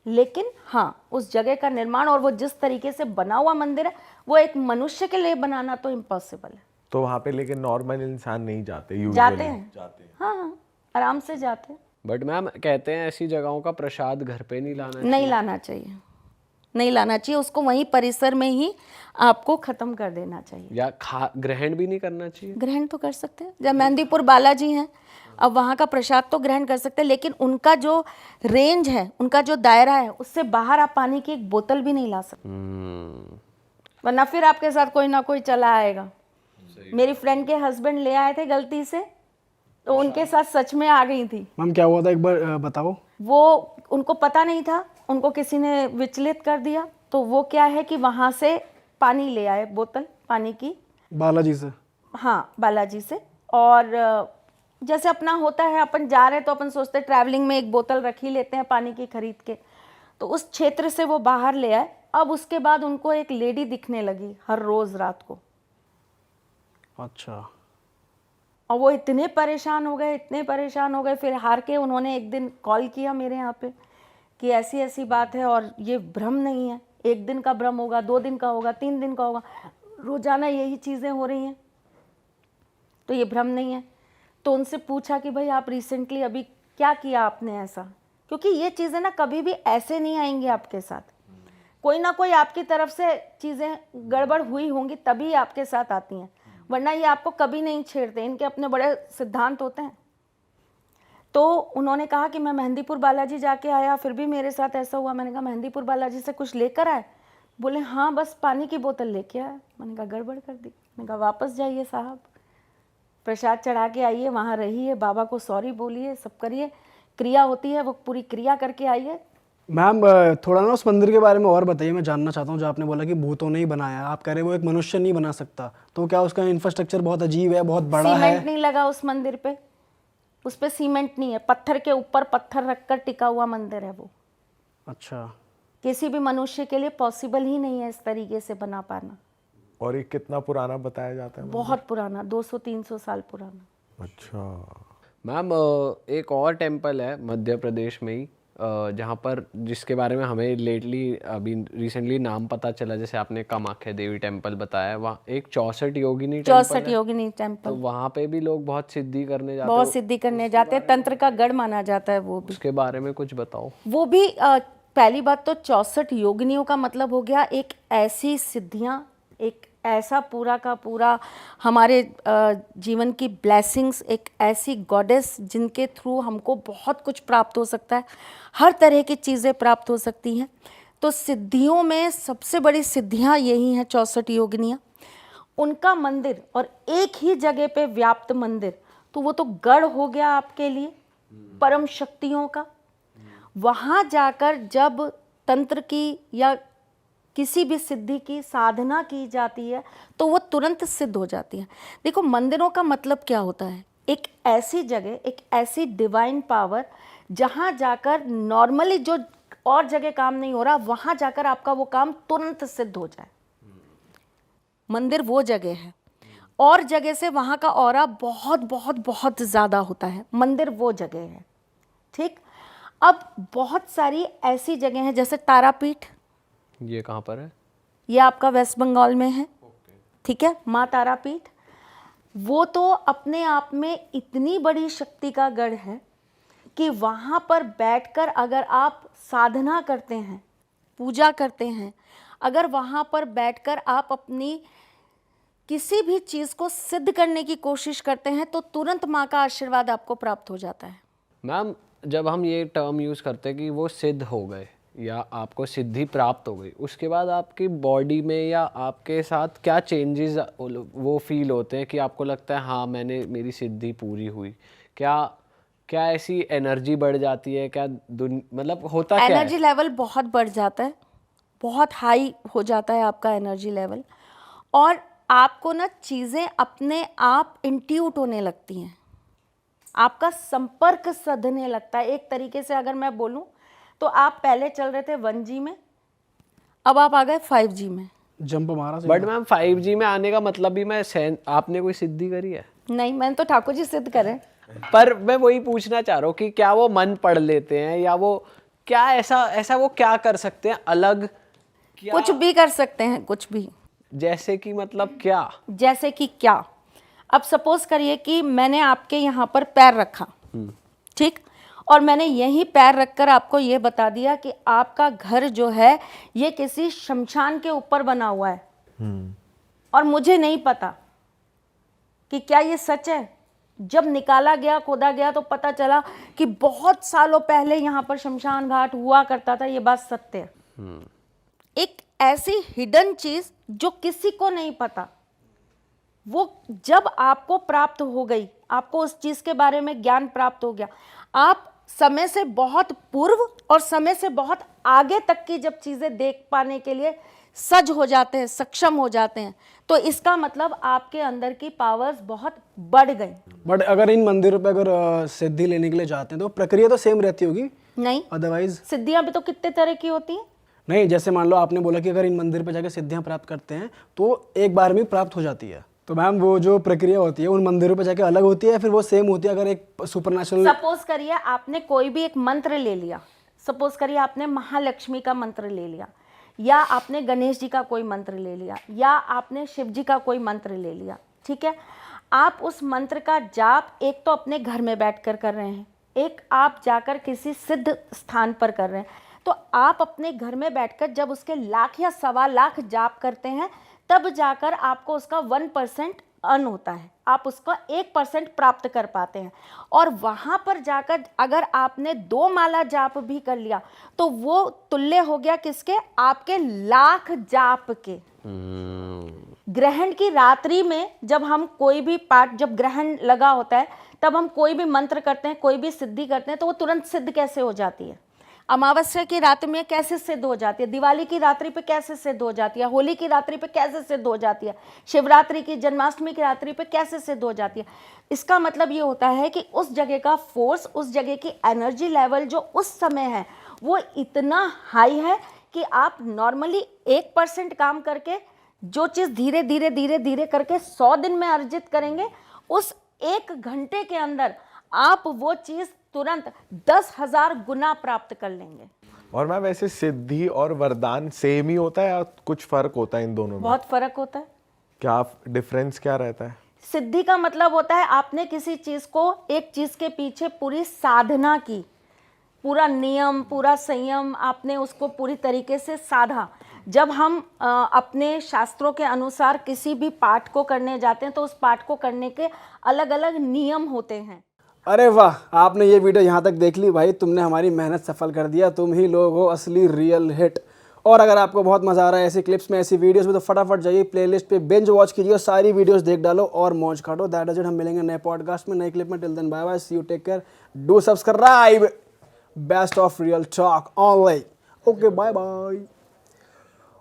लेकिन हाँ उस जगह का निर्माण और वो जिस तरीके से बना हुआ मंदिर है वो एक मनुष्य के लिए बनाना तो इम्पॉसिबल है। तो वहाँ पे लेकिन नॉर्मल इंसान नहीं जाते यूजुअली? जाते हैं, हाँ आराम से जाते हैं। बट मैम कहते हैं ऐसी जगहों का प्रसाद घर पे नहीं लाना चाहिए। नहीं लाना चाहिए, नहीं लाना चाहिए, उसको वहीं परिसर में ही आपको खत्म कर देना चाहिए। या ग्रहण भी नहीं करना चाहिए? ग्रहण तो कर सकते हैं, जब मेहंदीपुर बालाजी हैं अब वहाँ का प्रसाद तो ग्रहण कर सकते हैं, लेकिन उनका जो रेंज है, उनका जो दायरा है, उससे बाहर आप पानी की एक बोतल भी नहीं ला सकते, वरना फिर आपके साथ कोई ना कोई चला आएगा। मेरी फ्रेंड के हस्बैंड ले आए थे गलती से, तो उनके साथ सच में आ गई थी। मैम क्या हुआ था एक बार बताओ। वो उनको पता नहीं था, उनको किसी ने विचलित कर दिया, तो वो क्या है कि वहाँ से पानी ले आए, बोतल पानी की, बालाजी से। हाँ बालाजी से। और जैसे अपना होता है, अपन जा रहे हैं तो अपन सोचते हैं ट्रैवलिंग में एक बोतल रख ही लेते हैं पानी की खरीद के, तो उस क्षेत्र से वो बाहर ले आए। अब उसके बाद उनको एक लेडी दिखने लगी हर रोज रात को। अच्छा। और वो इतने परेशान हो गए, इतने परेशान हो गए, फिर हार के उन्होंने एक दिन कॉल किया मेरे यहाँ पे कि ऐसी ऐसी बात है और ये भ्रम नहीं है, एक दिन का भ्रम होगा, 2 दिन का होगा, 3 दिन का होगा, रोजाना यही चीज़ें हो रही हैं, तो ये भ्रम नहीं है। तो उनसे पूछा कि भाई आप रिसेंटली अभी क्या किया आपने ऐसा, क्योंकि ये चीज़ें ना कभी भी ऐसे नहीं आएंगी आपके साथ, कोई ना कोई आपकी तरफ से चीज़ें गड़बड़ हुई होंगी तभी आपके साथ आती हैं, वरना ये आपको कभी नहीं छेड़ते, इनके अपने बड़े सिद्धांत होते हैं। तो उन्होंने कहा कि मैं मेहंदीपुर बालाजी जाके आया, फिर भी मेरे साथ ऐसा हुआ। मैंने कहा मेहंदीपुर बालाजी से कुछ लेकर आए? बोले हाँ बस पानी की बोतल लेके आया। मैंने कहा गड़बड़ कर दी। मैंने कहा वापस जाइए साहब, प्रसाद चढ़ा के आइए, वहाँ रहिए, बाबा को सॉरी बोलिए, सब करिए, क्रिया होती है वो पूरी क्रिया करके आइए। मैम थोड़ा ना उस मंदिर के बारे में और बताइए, मैं जानना चाहता हूँ। जो आपने बोला कि भूतों ने ही बनाया, आप कह रहे वो एक मनुष्य नहीं बना सकता, तो क्या उसका इंफ्रास्ट्रक्चर बहुत अजीब है, बहुत बड़ा है? सीमेंट नहीं लगा उस मंदिर पे, उस पे सीमेंट नहीं है, पत्थर के ऊपर पत्थर रखकर टिका हुआ मंदिर है वो। अच्छा। किसी भी मनुष्य के लिए पॉसिबल ही नहीं है इस तरीके से बना पाना। और ये कितना पुराना बताया जाता है? बहुत पुराना, 200-300 साल पुराना। अच्छा। मैम एक और टेम्पल है मध्य प्रदेश में ही जहाँ पर, जिसके बारे में हमें लेटली अभी रिसेंटली नाम पता चला, जैसे आपने कामाख्या देवी टेम्पल बताया, वहाँ एक 64 योगिनी टेम्पल 64 योगिनी टेम्पल, तो वहाँ पे भी लोग बहुत सिद्धि करने जाते बहुत सिद्धि करने जाते हैं, तंत्र का गढ़ माना जाता है वो भी। उसके बारे में कुछ बताओ। वो भी पहली बात तो 64 योगिनियों का मतलब हो गया एक ऐसी सिद्धियाँ, एक ऐसा पूरा का पूरा हमारे जीवन की ब्लेसिंग्स, एक ऐसी गॉडेस जिनके थ्रू हमको बहुत कुछ प्राप्त हो सकता है, हर तरह की चीज़ें प्राप्त हो सकती हैं। तो सिद्धियों में सबसे बड़ी सिद्धियाँ यही हैं 64 योगिनियाँ, उनका मंदिर और एक ही जगह पे व्याप्त मंदिर, तो वो तो गढ़ हो गया आपके लिए परम शक्तियों का। वहाँ जाकर जब तंत्र की या किसी भी सिद्धि की साधना की जाती है तो वो तुरंत सिद्ध हो जाती है। देखो मंदिरों का मतलब क्या होता है, एक ऐसी जगह, एक ऐसी डिवाइन पावर जहाँ जाकर नॉर्मली जो और जगह काम नहीं हो रहा, वहाँ जाकर आपका वो काम तुरंत सिद्ध हो जाए। मंदिर वो जगह है, और जगह से वहाँ का ऑरा बहुत बहुत बहुत ज़्यादा होता है। मंदिर वो जगह है, ठीक। अब बहुत सारी ऐसी जगह हैं, जैसे तारापीठ, ये कहाँ पर है? ये आपका वेस्ट बंगाल में है, ठीक है। माँ तारापीठ वो तो अपने आप में इतनी बड़ी शक्ति का गढ़ है कि वहाँ पर बैठकर अगर आप साधना करते हैं, पूजा करते हैं, अगर वहाँ पर बैठकर आप अपनी किसी भी चीज़ को सिद्ध करने की कोशिश करते हैं तो तुरंत माँ का आशीर्वाद आपको प्राप्त हो जाता है। मैम जब हम ये टर्म यूज़ करते हैं कि वो सिद्ध हो गए, या आपको सिद्धि प्राप्त हो गई, उसके बाद आपकी बॉडी में या आपके साथ क्या चेंजेस वो फील होते हैं कि आपको लगता है हाँ मैंने मेरी सिद्धि पूरी हुई? क्या क्या ऐसी एनर्जी बढ़ जाती है? क्या मतलब होता क्या है? एनर्जी लेवल बहुत बढ़ जाता है, बहुत हाई हो जाता है आपका एनर्जी लेवल, और आपको ना चीज़ें अपने आप इंट्यूट होने लगती हैं, आपका संपर्क सधने लगता है। एक तरीके से अगर मैं बोलूं तो आप पहले चल रहे थे 1G में, अब आप आ गए 5G में। जंप मारा बट मैम 5G में आने का मतलब भी आपने कोई सिद्धि करी है? नहीं, मैंने तो ठाकुर जी सिद्ध करे। पर मैं वही पूछना चाह रहा हूँ कि क्या वो मन पढ़ लेते हैं या वो क्या ऐसा वो क्या कर सकते हैं अलग? क्या कुछ भी कर सकते हैं, कुछ भी। जैसे कि मतलब क्या? जैसे कि क्या? अब सपोज करिए कि मैंने आपके यहाँ पर पैर रखा, ठीक, और मैंने यही पैर रखकर आपको ये बता दिया कि आपका घर जो है ये किसी शमशान के ऊपर बना हुआ है, और मुझे नहीं पता कि क्या ये सच है। जब निकाला गया, खोदा गया, तो पता चला कि बहुत सालों पहले यहाँ पर शमशान घाट हुआ करता था। ये बात सत्य है। एक ऐसी हिडन चीज जो किसी को नहीं पता, वो जब आपको प्राप्त हो गई, आपको उस चीज के बारे में ज्ञान प्राप्त हो गया, आप समय से बहुत पूर्व और समय से बहुत आगे तक की जब चीजें देख पाने के लिए सज हो जाते हैं, सक्षम हो जाते हैं, तो इसका मतलब आपके अंदर की पावर्स बहुत बढ़ गई। बट अगर इन मंदिरों पे अगर सिद्धि लेने के लिए जाते हैं तो प्रक्रिया तो सेम रहती होगी? नहीं, अदरवाइज सिद्धियां भी तो कितने तरह की होती हैं। नहीं, जैसे मान लो आपने बोला कि अगर इन मंदिर पे जाकर सिद्धियां प्राप्त करते हैं तो एक बार में प्राप्त हो जाती है, तो मैम वो जो प्रक्रिया होती है उन मंदिरों पे जाके अलग होती है या फिर वो सेम होती है? अगर एक सुपरनेचुरल, सपोज करिए आपने कोई भी एक मंत्र ले लिया, सपोज करिए आपने महालक्ष्मी का मंत्र ले लिया, या आपने गणेश जी का कोई मंत्र ले लिया, या आपने शिव जी का कोई मंत्र ले लिया, ठीक है। आप उस मंत्र का जाप एक तो अपने घर में बैठकर कर रहे हैं, एक आप जाकर किसी सिद्ध स्थान पर कर रहे हैं। तो आप अपने घर में बैठकर जब उसके लाख या 1.25 लाख जाप करते हैं, तब जाकर आपको उसका 1% अर्न होता है, आप उसका 1% प्राप्त कर पाते हैं। और वहां पर जाकर अगर आपने 2 माला जाप भी कर लिया तो वो तुल्य हो गया किसके? आपके लाख जाप के। ग्रहण की रात्रि में जब हम कोई भी पाठ, जब ग्रहण लगा होता है तब हम कोई भी मंत्र करते हैं, कोई भी सिद्धि करते हैं, तो वो तुरंत सिद्ध कैसे हो जाती है? अमावस्या की रात में कैसे सिद्ध हो जाती है? दिवाली की रात्रि पे कैसे सिद्ध हो जाती है? होली की रात्रि पे कैसे सिद्ध हो जाती है? शिवरात्रि की, जन्माष्टमी की रात्रि पे कैसे सिद्ध हो जाती है? इसका मतलब ये होता है कि उस जगह का फोर्स, उस जगह की एनर्जी लेवल जो उस समय है वो इतना हाई है कि आप नॉर्मली 1% काम करके जो चीज़ धीरे धीरे धीरे धीरे करके 100 दिन में अर्जित करेंगे, उस 1 घंटे के अंदर आप वो चीज़ तुरंत 10,000 गुना प्राप्त कर लेंगे। और मैम वैसे सिद्धि और वरदान सेम ही होता है या कुछ फर्क होता है इन दोनों में? बहुत फर्क होता है। क्या डिफरेंस क्या रहता है? सिद्धि का मतलब होता है आपने किसी चीज को, एक चीज के पीछे पूरी साधना की, पूरा नियम, पूरा संयम, आपने उसको पूरी तरीके से साधा। जब हम अपने शास्त्रों के अनुसार किसी भी पाठ को करने जाते हैं तो उस पाठ को करने के अलग अलग नियम होते हैं। अरे वाह, आपने ये वीडियो यहाँ तक देख ली भाई, तुमने हमारी मेहनत सफल कर दिया। तुम ही लोग हो असली रियल हिट। और अगर आपको बहुत मजा आ रहा है ऐसी क्लिप्स में, ऐसी वीडियोस में, तो फटाफट जाइए प्लेलिस्ट पे, बिंज वॉच कीजिए, सारी वीडियोस देख डालो और मौज काटो। That is it. हम मिलेंगे नए पॉडकास्ट में, नए क्लिप में। Till then bye bye, see you, take care, do subscribe. Best of real talk online. Okay, bye bye.